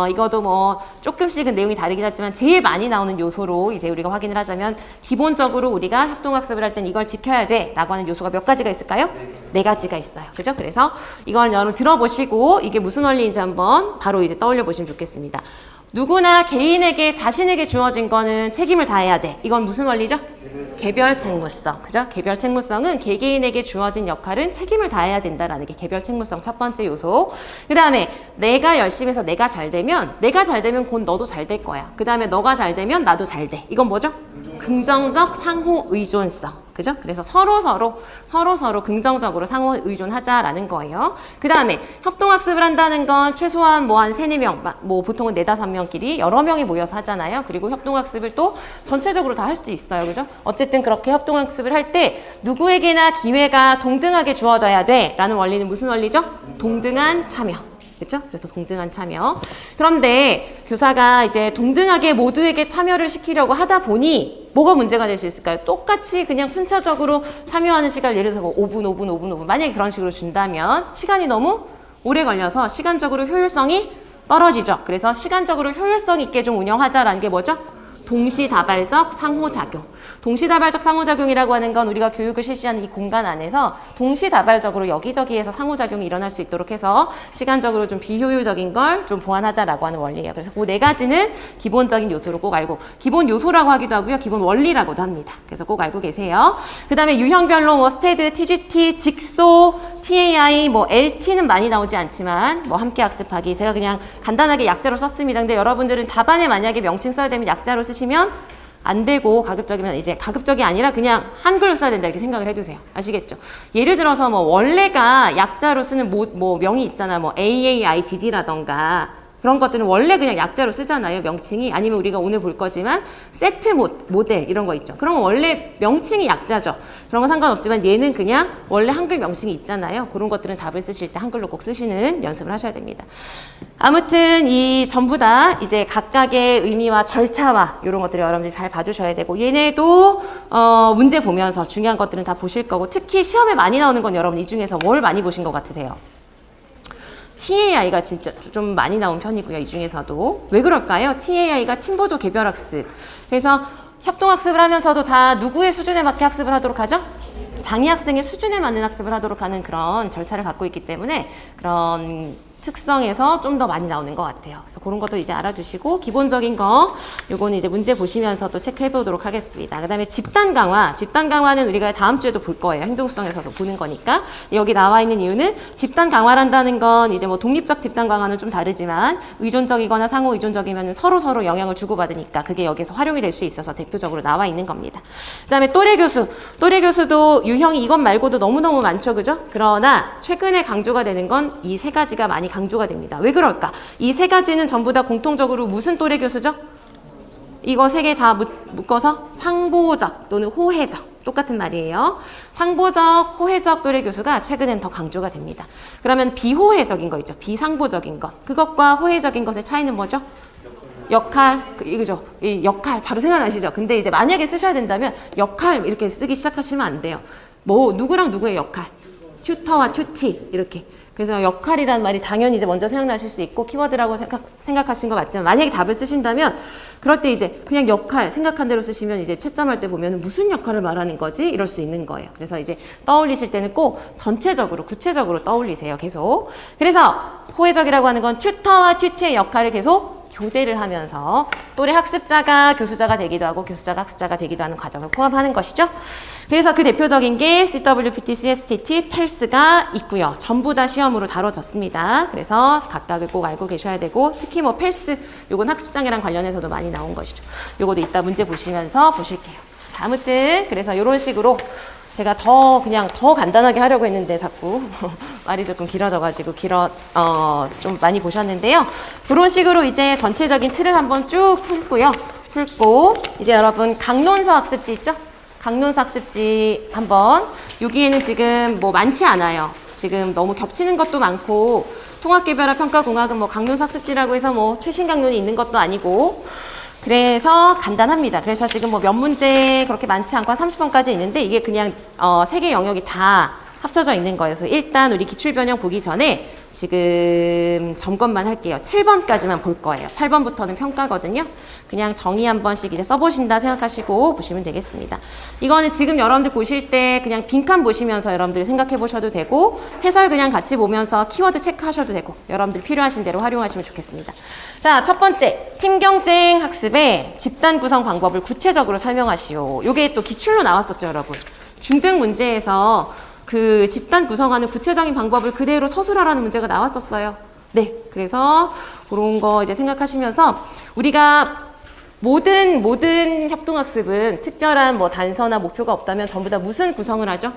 Speaker 1: 이것도 뭐 조금씩은 내용이 다르긴 하지만 제일 많이 나오는 요소로 이제 우리가 확인을 하자면, 기본적으로 우리가 협동학습을 할 땐 이걸 지켜야 돼 라고 하는 요소가 몇 가지가 있을까요? 4가지가 있어요. 그죠? 그래서 이걸 여러분 들어보시고 이게 무슨 원리인지 한번 바로 이제 떠올려 보시면 좋겠습니다. 누구나 개인에게, 자신에게 주어진 거는 책임을 다해야 돼. 이건 무슨 원리죠? 개별 책무성. 그죠? 개별 책무성은 개개인에게 주어진 역할은 책임을 다해야 된다라는 게 개별 책무성 첫 번째 요소. 그 다음에 내가 열심히 해서 내가 잘 되면 곧 너도 잘 될 거야. 그 다음에 너가 잘 되면 나도 잘 돼. 이건 뭐죠? 긍정적 상호 의존성. 그죠? 그래서 서로 긍정적으로 상호 의존하자라는 거예요. 그 다음에 협동학습을 한다는 건 최소한 뭐 한 3-4명, 뭐 보통은 4-5명끼리 여러 명이 모여서 하잖아요. 그리고 협동학습을 또 전체적으로 다 할 수도 있어요. 그죠? 어쨌든 그렇게 협동학습을 할 때 누구에게나 기회가 동등하게 주어져야 돼 라는 원리는 무슨 원리죠? 동등한 참여. 그렇죠? 그래서 동등한 참여. 그런데 교사가 이제 동등하게 모두에게 참여를 시키려고 하다 보니 뭐가 문제가 될 수 있을까요? 똑같이 그냥 순차적으로 참여하는 시간을 예를 들어서 5분 만약에 그런 식으로 준다면 시간이 너무 오래 걸려서 시간적으로 효율성이 떨어지죠. 그래서 시간적으로 효율성 있게 좀 운영하자라는 게 뭐죠? 동시다발적 상호작용. 동시다발적 상호작용이라고 하는 건 우리가 교육을 실시하는 이 공간 안에서 동시다발적으로 여기저기에서 상호작용이 일어날 수 있도록 해서 시간적으로 좀 비효율적인 걸 좀 보완하자라고 하는 원리예요. 그래서 그 네 가지는 기본적인 요소로 꼭 알고, 기본 요소라고 하기도 하고요. 기본 원리라고도 합니다. 그래서 꼭 알고 계세요. 그 다음에 유형별로 뭐 스테드, TGT, 직소, TAI, 뭐 LT는 많이 나오지 않지만 뭐 함께 학습하기. 제가 그냥 간단하게 약자로 썼습니다. 근데 여러분들은 답안에 만약에 명칭 써야 되면 약자로 쓰시면 안 되고 가급적이면 이제 가급적이 아니라 그냥 한글로 써야 된다 이렇게 생각을 해두세요. 아시겠죠? 예를 들어서 뭐 원래가 약자로 쓰는 뭐 명이 있잖아. 뭐 AAIDD라던가 그런 것들은 원래 그냥 약자로 쓰잖아요. 명칭이. 아니면 우리가 오늘 볼 거지만 세트 모델 이런 거 있죠. 그런 건 원래 명칭이 약자죠. 그런 건 상관없지만 얘는 그냥 원래 한글 명칭이 있잖아요. 그런 것들은 답을 쓰실 때 한글로 꼭 쓰시는 연습을 하셔야 됩니다. 아무튼 이 전부 다 이제 각각의 의미와 절차와 이런 것들을 여러분들이 잘 봐주셔야 되고, 얘네도 문제 보면서 중요한 것들은 다 보실 거고, 특히 시험에 많이 나오는 건 여러분 이 중에서 뭘 많이 보신 것 같으세요? TAI가 진짜 좀 많이 나온 편이고요. 이 중에서도. 왜 그럴까요? TAI가 팀보조 개별학습. 그래서 협동학습을 하면서도 다 누구의 수준에 맞게 학습을 하도록 하죠? 장애 학생의 수준에 맞는 학습을 하도록 하는 그런 절차를 갖고 있기 때문에 그런 특성에서 좀 더 많이 나오는 것 같아요. 그래서 그런 것도 이제 알아두시고, 기본적인 거 요거는 이제 문제 보시면서 또 체크해 보도록 하겠습니다. 그 다음에 집단 강화. 집단 강화는 우리가 다음 주에도 볼 거예요. 행동수성에서 보는 거니까. 여기 나와 있는 이유는 집단 강화란다는 건 이제 뭐 독립적 집단 강화는 좀 다르지만 의존적이거나 상호 의존적이면 서로 영향을 주고받으니까 그게 여기서 활용이 될 수 있어서 대표적으로 나와 있는 겁니다. 그 다음에 또래 교수. 또래 교수도 유형이 이것 말고도 너무너무 많죠. 그죠? 그러나 최근에 강조가 되는 건 이 세 가지가 많이 강조가 됩니다. 왜 그럴까? 이 세 가지는 전부 다 공통적으로 무슨 또래 교수죠? 이거 세 개 다 묶어서 상보적 또는 호혜적. 똑같은 말이에요. 상보적, 호혜적 또래 교수가 최근엔 더 강조가 됩니다. 그러면 비호혜적인 거 있죠. 비상보적인 것. 그것과 호혜적인 것의 차이는 뭐죠? 역할, 이거죠. 이 역할 바로 생각나시죠? 근데 이제 만약에 쓰셔야 된다면 역할 이렇게 쓰기 시작하시면 안 돼요. 뭐 누구랑 누구의 역할? 튜터와 튜티 이렇게. 그래서 역할이라는 말이 당연히 이제 먼저 생각나실 수 있고 키워드라고 생각하신 거 맞지만, 만약에 답을 쓰신다면 그럴 때 이제 그냥 역할 생각한 대로 쓰시면 이제 채점할 때 보면 무슨 역할을 말하는 거지? 이럴 수 있는 거예요. 그래서 이제 떠올리실 때는 꼭 전체적으로 구체적으로 떠올리세요. 계속. 그래서 호혜적이라고 하는 건 튜터와 튜티의 역할을 계속 교대를 하면서 또래 학습자가 교수자가 되기도 하고 교수자가 학습자가 되기도 하는 과정을 포함하는 것이죠. 그래서 그 대표적인 게 CWPT, CSTT, 펠스가 있고요. 전부 다 시험으로 다뤄졌습니다. 그래서 각각을 꼭 알고 계셔야 되고, 특히 뭐 펠스, 요건 학습장애랑 관련해서도 많이 나온 것이죠. 요것도 이따 문제 보시면서 보실게요. 자, 아무튼 그래서 이런 식으로 제가 그냥 더 간단하게 하려고 했는데 자꾸 말이 조금 길어져가지고 좀 많이 보셨는데요. 그런 식으로 이제 전체적인 틀을 한번 쭉 풀고 이제 여러분 강론서 학습지 있죠? 강론서 학습지 한번, 여기에는 지금 뭐 많지 않아요. 지금 너무 겹치는 것도 많고, 통합개별화 평가공학은 뭐 강론서 학습지라고 해서 뭐 최신 강론이 있는 것도 아니고, 그래서 간단합니다. 그래서 지금 뭐 몇 문제 그렇게 많지 않고 한 30번까지 있는데 이게 그냥 세 개 영역이 다 합쳐져 있는 거예요. 그래서 일단 우리 기출변형 보기 전에 지금 점검만 할게요. 7번까지만 볼 거예요. 8번부터는 평가거든요. 그냥 정의 한 번씩 이제 써보신다 생각하시고 보시면 되겠습니다. 이거는 지금 여러분들 보실 때 그냥 빈칸 보시면서 여러분들 생각해 보셔도 되고, 해설 그냥 같이 보면서 키워드 체크하셔도 되고, 여러분들 필요하신 대로 활용하시면 좋겠습니다. 자, 첫 번째, 팀 경쟁 학습의 집단 구성 방법을 구체적으로 설명하시오. 요게 또 기출로 나왔었죠, 여러분. 중등 문제에서 그 집단 구성하는 구체적인 방법을 그대로 서술하라는 문제가 나왔었어요. 네, 그래서 그런 거 이제 생각하시면서 우리가 모든 협동학습은 특별한 뭐 단서나 목표가 없다면 전부 다 무슨 구성을 하죠?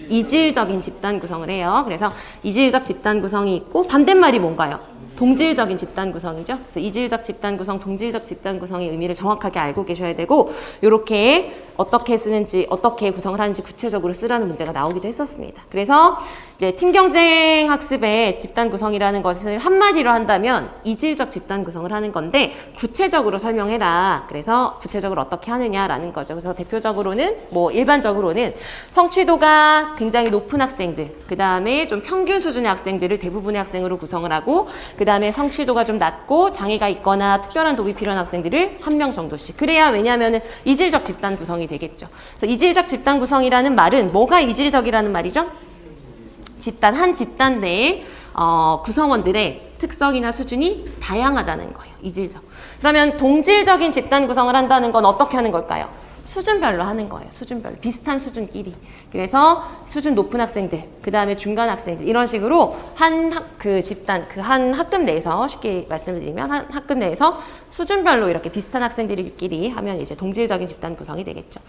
Speaker 1: 이질적인 집단 구성을 해요. 그래서 이질적 집단 구성이 있고, 반대말이 뭔가요? 동질적인 집단 구성이죠. 그래서 이질적 집단 구성, 동질적 집단 구성의 의미를 정확하게 알고 계셔야 되고, 요렇게 어떻게 쓰는지, 어떻게 구성을 하는지 구체적으로 쓰라는 문제가 나오기도 했었습니다. 그래서 이제 팀 경쟁 학습의 집단 구성이라는 것을 한마디로 한다면 이질적 집단 구성을 하는 건데 구체적으로 설명해라. 그래서 구체적으로 어떻게 하느냐라는 거죠. 그래서 대표적으로는 뭐 일반적으로는 성취도가 굉장히 높은 학생들, 그 다음에 좀 평균 수준의 학생들을 대부분의 학생으로 구성을 하고, 그 다음에 성취도가 좀 낮고 장애가 있거나 특별한 도움이 필요한 학생들을 한 명 정도씩. 그래야 왜냐하면은 이질적 집단 구성이 되겠죠. 그래서 이질적 집단 구성이라는 말은 뭐가 이질적이라는 말이죠? 한 집단 내에 구성원들의 특성이나 수준이 다양하다는 거예요. 이질적. 그러면 동질적인 집단 구성을 한다는 건 어떻게 하는 걸까요? 수준별로 하는 거예요. 수준별로. 비슷한 수준끼리. 그래서 수준 높은 학생들, 그 다음에 중간 학생들, 이런 식으로 한 학급 내에서, 쉽게 말씀을 드리면 한 학급 내에서 수준별로 이렇게 비슷한 학생들끼리 하면 이제 동질적인 집단 구성이 되겠죠.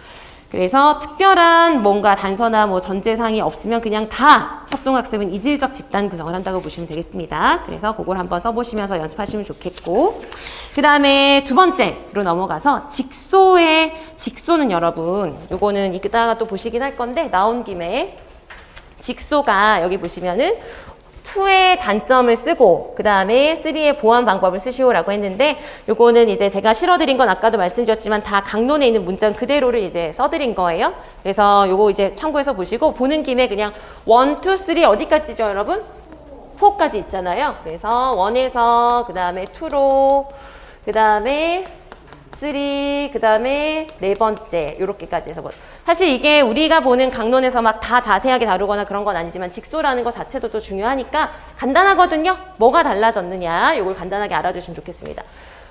Speaker 1: 그래서 특별한 뭔가 단서나 뭐 전제상이 없으면 그냥 다 협동학습은 이질적 집단 구성을 한다고 보시면 되겠습니다. 그래서 그걸 한번 써보시면서 연습하시면 좋겠고, 그 다음에 두 번째로 넘어가서 직소는 여러분, 요거는 이따가 또 보시긴 할 건데 나온 김에 직소가 여기 보시면은 2의 단점을 쓰고 그 다음에 3의 보완 방법을 쓰시오라고 했는데, 요거는 이제 제가 실어드린 건 아까도 말씀드렸지만 다 강론에 있는 문장 그대로를 이제 써드린 거예요. 그래서 요거 이제 참고해서 보시고, 보는 김에 그냥 1, 2, 3 어디까지죠 여러분? 4까지 있잖아요. 그래서 1에서 그 다음에 2로 그 다음에 3, 그 다음에 네 번째 요렇게까지 해서 사실 이게 우리가 보는 강론에서 막 다 자세하게 다루거나 그런 건 아니지만 직소라는 것 자체도 또 중요하니까 간단하거든요. 뭐가 달라졌느냐 요걸 간단하게 알아두시면 좋겠습니다.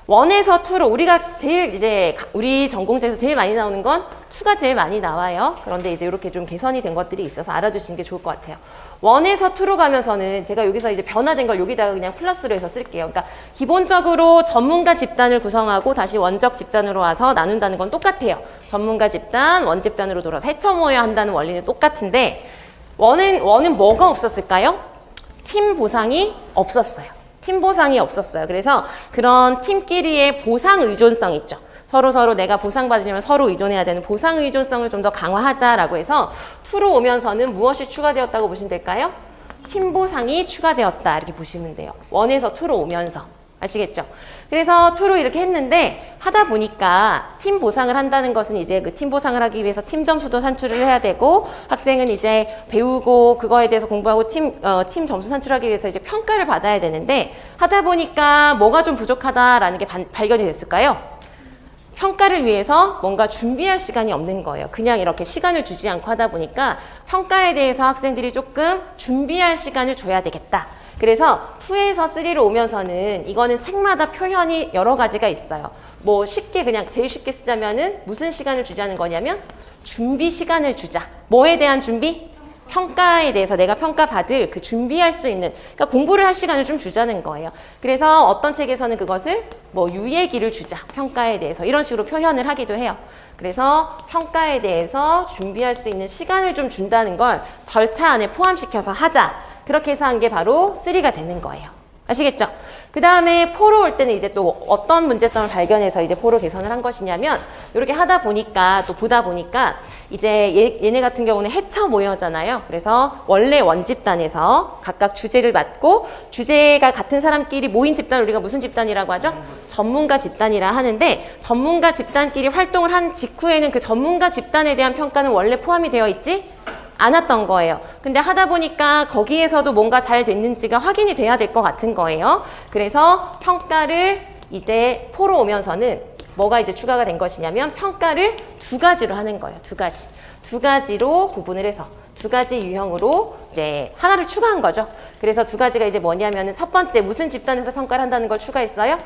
Speaker 1: 1에서 2로 우리가 제일 이제 우리 전공자에서 제일 많이 나오는 건 2가 제일 많이 나와요. 그런데 이제 이렇게 좀 개선이 된 것들이 있어서 알아두시는 게 좋을 것 같아요. 1에서 2로 가면서는 제가 여기서 이제 변화된 걸 여기다가 그냥 플러스로 해서 쓸게요. 그러니까 기본적으로 전문가 집단을 구성하고 다시 원적 집단으로 와서 나눈다는 건 똑같아요. 전문가 집단, 원 집단으로 돌아서 헤쳐 모여야 한다는 원리는 똑같은데, 1은 뭐가 없었을까요? 팀 보상이 없었어요. 팀 보상이 없었어요. 그래서 그런 팀끼리의 보상 의존성 있죠. 서로 내가 보상받으려면 서로 의존해야 되는 보상 의존성을 좀 더 강화하자라고 해서 2로 오면서는 무엇이 추가되었다고 보시면 될까요? 팀 보상이 추가되었다 이렇게 보시면 돼요. 1에서 2로 오면서. 아시겠죠? 그래서 2로 이렇게 했는데 하다 보니까 팀 보상을 한다는 것은 이제 그 팀 보상을 하기 위해서 팀 점수도 산출을 해야 되고, 학생은 이제 배우고 그거에 대해서 공부하고 팀 점수 산출하기 위해서 이제 평가를 받아야 되는데, 하다 보니까 뭐가 좀 부족하다라는 게 발견이 됐을까요? 평가를 위해서 뭔가 준비할 시간이 없는 거예요. 그냥 이렇게 시간을 주지 않고 하다 보니까 평가에 대해서 학생들이 조금 준비할 시간을 줘야 되겠다. 그래서 2에서 3로 오면서는 이거는 책마다 표현이 여러 가지가 있어요. 뭐 쉽게 그냥 제일 쉽게 쓰자면은 무슨 시간을 주자는 거냐면 준비 시간을 주자. 뭐에 대한 준비? 평가에 대해서 내가 평가받을 그 준비할 수 있는, 그러니까 공부를 할 시간을 좀 주자는 거예요. 그래서 어떤 책에서는 그것을 뭐 유예기를 주자. 평가에 대해서 이런 식으로 표현을 하기도 해요. 그래서 평가에 대해서 준비할 수 있는 시간을 좀 준다는 걸 절차 안에 포함시켜서 하자. 그렇게 해서 한 게 바로 3가 되는 거예요. 아시겠죠? 그 다음에 4로 올 때는 이제 또 어떤 문제점을 발견해서 이제 4로 개선을 한 것이냐면, 이렇게 하다 보니까 또 보다 보니까 이제 얘네 같은 경우는 헤쳐 모여잖아요. 그래서 원래 원집단에서 각각 주제를 맡고 주제가 같은 사람끼리 모인 집단을 우리가 무슨 집단이라고 하죠? 전문가 집단이라 하는데, 전문가 집단끼리 활동을 한 직후에는 그 전문가 집단에 대한 평가는 원래 포함이 되어 있지 않았던 거예요. 근데 하다 보니까 거기에서도 뭔가 잘 됐는지가 확인이 돼야 될 것 같은 거예요. 그래서 평가를 이제 4로 오면서는 뭐가 이제 추가가 된 것이냐면 평가를 2가지로 하는 거예요. 2가지. 2가지로 구분을 해서 2가지 유형으로 이제 하나를 추가한 거죠. 그래서 2가지가 이제 뭐냐면은 첫 번째 무슨 집단에서 평가를 한다는 걸 추가했어요?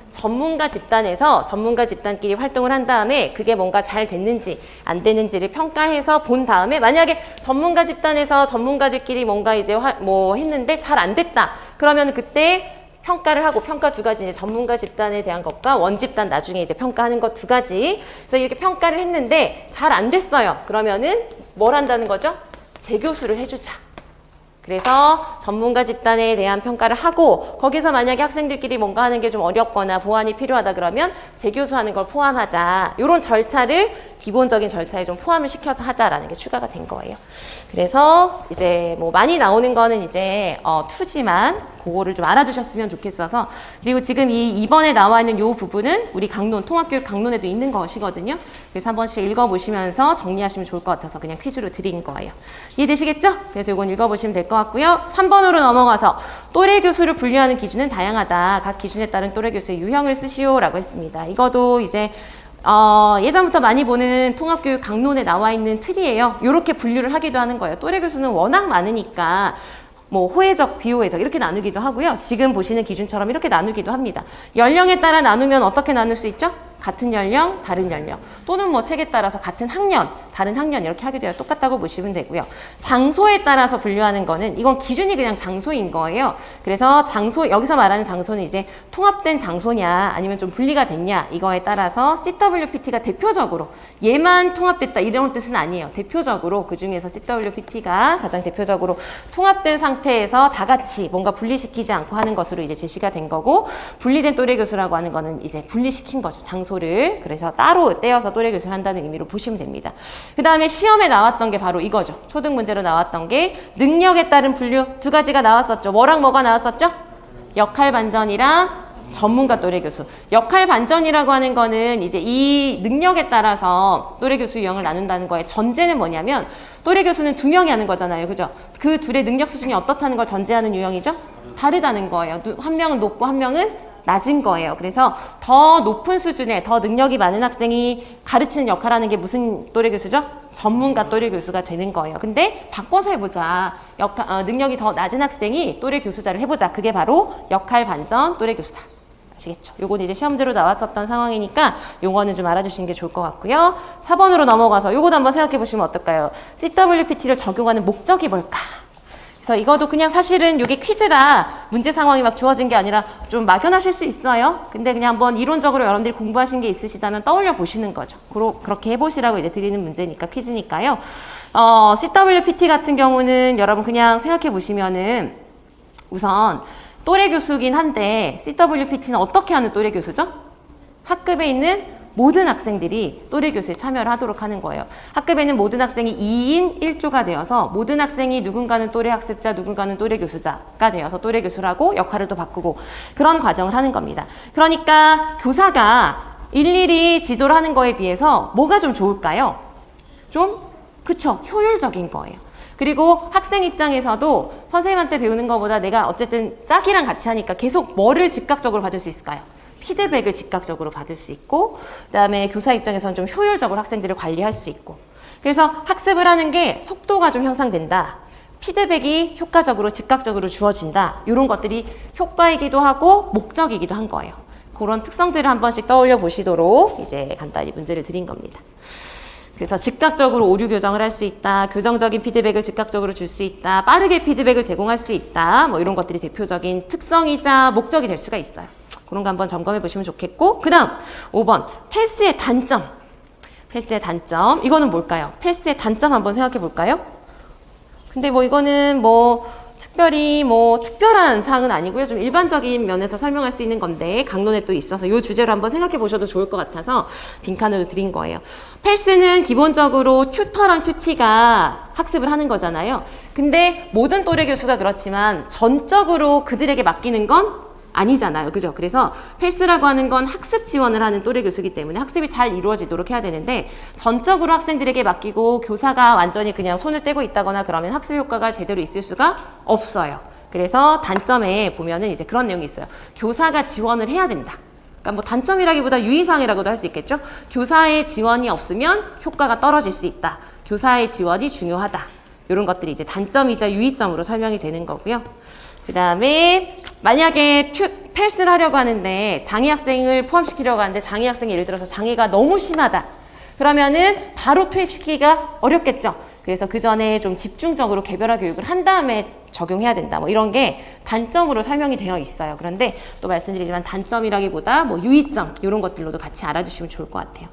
Speaker 1: 전문가 집단에서 전문가 집단끼리 활동을 한 다음에 그게 뭔가 잘 됐는지 안 됐는지를 평가해서 본 다음에, 만약에 전문가 집단에서 전문가들끼리 뭔가 이제 뭐 했는데 잘 안 됐다. 그러면 그때 평가를 하고, 평가 2가지, 이제 전문가 집단에 대한 것과 원 집단 나중에 이제 평가하는 것 2가지. 그래서 이렇게 평가를 했는데 잘 안 됐어요. 그러면은 뭘 한다는 거죠? 재교수를 해주자. 그래서 전문가 집단에 대한 평가를 하고 거기서 만약에 학생들끼리 뭔가 하는 게 좀 어렵거나 보완이 필요하다 그러면 재교수하는 걸 포함하자. 이런 절차를 기본적인 절차에 좀 포함을 시켜서 하자라는 게 추가가 된 거예요. 그래서 이제 뭐 많이 나오는 거는 이제 투지만 그거를 좀 알아두셨으면 좋겠어서 그리고 지금 이번에 나와 있는 이 부분은 우리 강론, 통합교육 강론에도 있는 것이거든요. 그래서 한 번씩 읽어보시면서 정리하시면 좋을 것 같아서 그냥 퀴즈로 드린 거예요. 이해되시겠죠? 그래서 이건 읽어보시면 될 것 같고요. 3번으로 넘어가서 또래 교수를 분류하는 기준은 다양하다. 각 기준에 따른 또래 교수의 유형을 쓰시오라고 했습니다. 이거도 이제 예전부터 많이 보는 통합교육 강론에 나와 있는 틀이에요. 이렇게 분류를 하기도 하는 거예요. 또래 교수는 워낙 많으니까 뭐 호혜적, 비호혜적 이렇게 나누기도 하고요. 지금 보시는 기준처럼 이렇게 나누기도 합니다. 연령에 따라 나누면 어떻게 나눌 수 있죠? 같은 연령, 다른 연령 또는 뭐 책에 따라서 같은 학년, 다른 학년 이렇게 하게 돼요. 똑같다고 보시면 되고요. 장소에 따라서 분류하는 거는 이건 기준이 그냥 장소인 거예요. 그래서 장소, 여기서 말하는 장소는 이제 통합된 장소냐 아니면 좀 분리가 됐냐 이거에 따라서 CWPT가 대표적으로 얘만 통합됐다 이런 뜻은 아니에요. 대표적으로 그 중에서 CWPT가 가장 대표적으로 통합된 상태에서 다 같이 뭔가 분리시키지 않고 하는 것으로 이제 제시가 된 거고 분리된 또래 교수라고 하는 거는 이제 분리시킨 거죠. 장소를. 그래서 따로 떼어서 또래 교수를 한다는 의미로 보시면 됩니다. 그 다음에 시험에 나왔던 게 바로 이거죠. 초등 문제로 나왔던 게 능력에 따른 분류 두 가지가 나왔었죠. 뭐랑 뭐가 나왔었죠? 역할 반전이랑 전문가 또래 교수. 역할 반전이라고 하는 거는 이제 이 능력에 따라서 또래 교수 유형을 나눈다는 거의 전제는 뭐냐면 또래 교수는 두 명이 하는 거잖아요. 그죠? 그 둘의 능력 수준이 어떻다는 걸 전제하는 유형이죠? 다르다는 거예요. 한 명은 높고 한 명은 낮은 거예요. 그래서 더 높은 수준의 더 능력이 많은 학생이 가르치는 역할하는 게 무슨 또래 교수죠? 전문가 또래 교수가 되는 거예요. 근데 바꿔서 해보자. 능력이 더 낮은 학생이 또래 교수자를 해보자. 그게 바로 역할 반전 또래 교수다. 아시겠죠? 요건 이제 시험지로 나왔었던 상황이니까 요거는 좀 알아주시는 게 좋을 것 같고요. 4번으로 넘어가서 요것도 한번 생각해 보시면 어떨까요? CWPT를 적용하는 목적이 뭘까? 그래서 이것도 그냥 사실은 이게 퀴즈라 문제 상황이 막 주어진 게 아니라 좀 막연하실 수 있어요. 근데 그냥 한번 이론적으로 여러분들이 공부하신 게 있으시다면 떠올려 보시는 거죠. 그렇게 해보시라고 이제 드리는 문제니까 퀴즈니까요. CWPT 같은 경우는 여러분 그냥 생각해 보시면은 우선 또래 교수긴 한데 CWPT는 어떻게 하는 또래 교수죠? 학급에 있는 모든 학생들이 또래 교수에 참여를 하도록 하는 거예요. 학급에는 모든 학생이 2인 1조가 되어서 모든 학생이 누군가는 또래 학습자, 누군가는 또래 교수자가 되어서 또래 교수라고 역할을 또 바꾸고 그런 과정을 하는 겁니다. 그러니까 교사가 일일이 지도를 하는 거에 비해서 뭐가 좀 좋을까요? 그쵸, 효율적인 거예요. 그리고 학생 입장에서도 선생님한테 배우는 것보다 내가 어쨌든 짝이랑 같이 하니까 계속 뭐를 즉각적으로 받을 수 있을까요? 피드백을 즉각적으로 받을 수 있고 그다음에 교사 입장에서는 좀 효율적으로 학생들을 관리할 수 있고 그래서 학습을 하는 게 속도가 좀 향상된다. 피드백이 효과적으로 즉각적으로 주어진다. 이런 것들이 효과이기도 하고 목적이기도 한 거예요. 그런 특성들을 한 번씩 떠올려 보시도록 이제 간단히 문제를 드린 겁니다. 그래서 즉각적으로 오류 교정을 할 수 있다. 교정적인 피드백을 즉각적으로 줄 수 있다. 빠르게 피드백을 제공할 수 있다. 뭐 이런 것들이 대표적인 특성이자 목적이 될 수가 있어요. 그런 거 한번 점검해 보시면 좋겠고 그 다음 5번 펠스의 단점. 펠스의 단점 이거는 뭘까요? 펠스의 단점 한번 생각해 볼까요? 근데 뭐 이거는 뭐 특별히 뭐 특별한 사항은 아니고요. 좀 일반적인 면에서 설명할 수 있는 건데 강론에 또 있어서 이 주제로 한번 생각해 보셔도 좋을 것 같아서 빈칸으로 드린 거예요. 펠스는 기본적으로 튜터랑 튜티가 학습을 하는 거잖아요. 근데 모든 또래 교수가 그렇지만 전적으로 그들에게 맡기는 건 아니잖아요. 그죠? 그래서 펠스라고 하는 건 학습 지원을 하는 또래 교수이기 때문에 학습이 잘 이루어지도록 해야 되는데 전적으로 학생들에게 맡기고 교사가 완전히 그냥 손을 떼고 있다거나 그러면 학습 효과가 제대로 있을 수가 없어요. 그래서 단점에 보면은 이제 그런 내용이 있어요. 교사가 지원을 해야 된다. 그러니까 뭐 단점이라기보다 유의사항이라고도 할 수 있겠죠. 교사의 지원이 없으면 효과가 떨어질 수 있다. 교사의 지원이 중요하다. 이런 것들이 이제 단점이자 유의점으로 설명이 되는 거고요. 그 다음에 만약에 펠스를 하려고 하는데 장애 학생을 포함시키려고 하는데 장애 학생이 예를 들어서 장애가 너무 심하다. 그러면은 바로 투입시키기가 어렵겠죠. 그래서 그 전에 좀 집중적으로 개별화 교육을 한 다음에 적용해야 된다. 뭐 이런 게 단점으로 설명이 되어 있어요. 그런데 또 말씀드리지만 단점이라기보다 뭐 유의점 이런 것들로도 같이 알아주시면 좋을 것 같아요.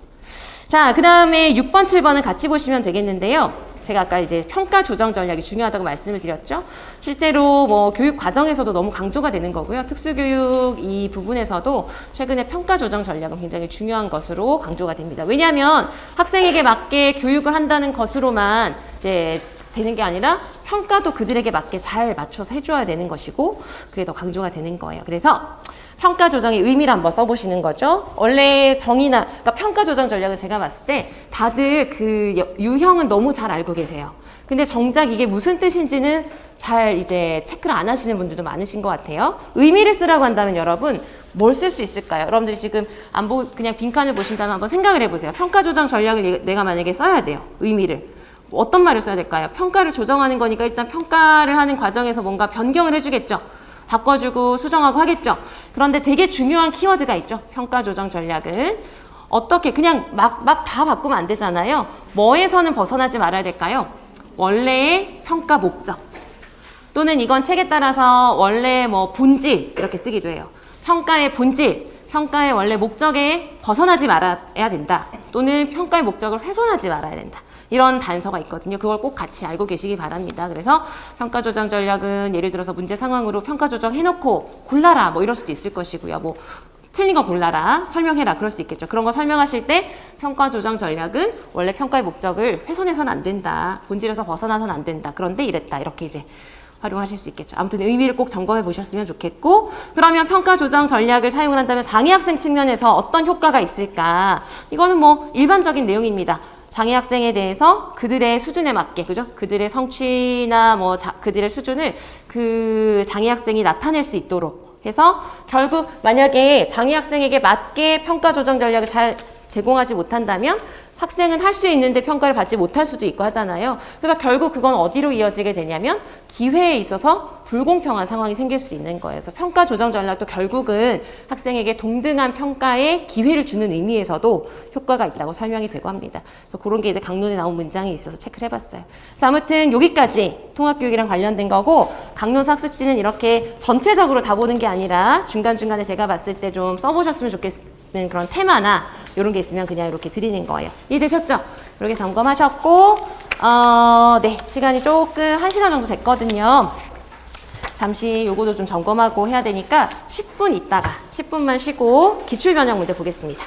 Speaker 1: 자, 그 다음에 6번, 7번은 같이 보시면 되겠는데요. 제가 아까 이제 평가 조정 전략이 중요하다고 말씀을 드렸죠. 실제로 뭐 교육 과정에서도 너무 강조가 되는 거고요. 특수교육 이 부분에서도 최근에 평가 조정 전략은 굉장히 중요한 것으로 강조가 됩니다. 왜냐하면 학생에게 맞게 교육을 한다는 것으로만 이제 되는 게 아니라 평가도 그들에게 맞게 잘 맞춰서 해줘야 되는 것이고 그게 더 강조가 되는 거예요. 그래서 평가 조정의 의미를 한번 써보시는 거죠. 원래 정의나, 그러니까 평가 조정 전략을 제가 봤을 때 다들 그 유형은 너무 잘 알고 계세요. 근데 정작 이게 무슨 뜻인지는 잘 이제 체크를 안 하시는 분들도 많으신 것 같아요. 의미를 쓰라고 한다면 여러분 뭘 쓸 수 있을까요? 여러분들이 지금 안 보고 그냥 빈칸을 보신다면 한번 생각을 해보세요. 평가 조정 전략을 내가 만약에 써야 돼요. 의미를. 어떤 말을 써야 될까요? 평가를 조정하는 거니까 일단 평가를 하는 과정에서 뭔가 변경을 해주겠죠. 바꿔주고 수정하고 하겠죠. 그런데 되게 중요한 키워드가 있죠. 평가 조정 전략은. 어떻게 그냥 막 다 바꾸면 안 되잖아요. 뭐에서는 벗어나지 말아야 될까요? 원래의 평가 목적. 또는 이건 책에 따라서 원래 뭐 본질 이렇게 쓰기도 해요. 평가의 본질, 평가의 원래 목적에 벗어나지 말아야 된다. 또는 평가의 목적을 훼손하지 말아야 된다. 이런 단서가 있거든요. 그걸 꼭 같이 알고 계시기 바랍니다. 그래서 평가 조정 전략은 예를 들어서 문제 상황으로 평가 조정 해놓고 골라라 뭐 이럴 수도 있을 것이고요. 뭐 틀린 거 골라라, 설명해라 그럴 수 있겠죠. 그런 거 설명하실 때 평가 조정 전략은 원래 평가의 목적을 훼손해서는 안 된다. 본질에서 벗어나서는 안 된다. 그런데 이랬다. 이렇게 이제 활용하실 수 있겠죠. 아무튼 의미를 꼭 점검해 보셨으면 좋겠고, 그러면 평가 조정 전략을 사용을 한다면 장애 학생 측면에서 어떤 효과가 있을까? 이거는 뭐 일반적인 내용입니다. 장애 학생에 대해서 그들의 수준에 맞게, 그죠? 그들의 성취나 뭐 그들의 수준을 그 장애 학생이 나타낼 수 있도록 해서 결국 만약에 장애 학생에게 맞게 평가 조정 전략을 잘 제공하지 못한다면 학생은 할 수 있는데 평가를 받지 못할 수도 있고 하잖아요. 그래서 결국 그건 어디로 이어지게 되냐면 기회에 있어서 불공평한 상황이 생길 수 있는 거예요. 그래서 평가 조정 전략도 결국은 학생에게 동등한 평가의 기회를 주는 의미에서도 효과가 있다고 설명이 되고 합니다. 그래서 그런 게 이제 강론에 나온 문장이 있어서 체크를 해봤어요. 그래서 아무튼 여기까지 통합교육이랑 관련된 거고, 강론서 학습지는 이렇게 전체적으로 다 보는 게 아니라 중간중간에 제가 봤을 때 좀 써보셨으면 좋겠는 그런 테마나 이런 게 있으면 그냥 이렇게 드리는 거예요. 이해되셨죠? 이렇게 점검하셨고, 네, 시간이 조금 1시간 정도 됐거든요. 잠시 요거도 좀 점검하고 해야 되니까 10분 있다가 10분만 쉬고 기출변형 문제 보겠습니다.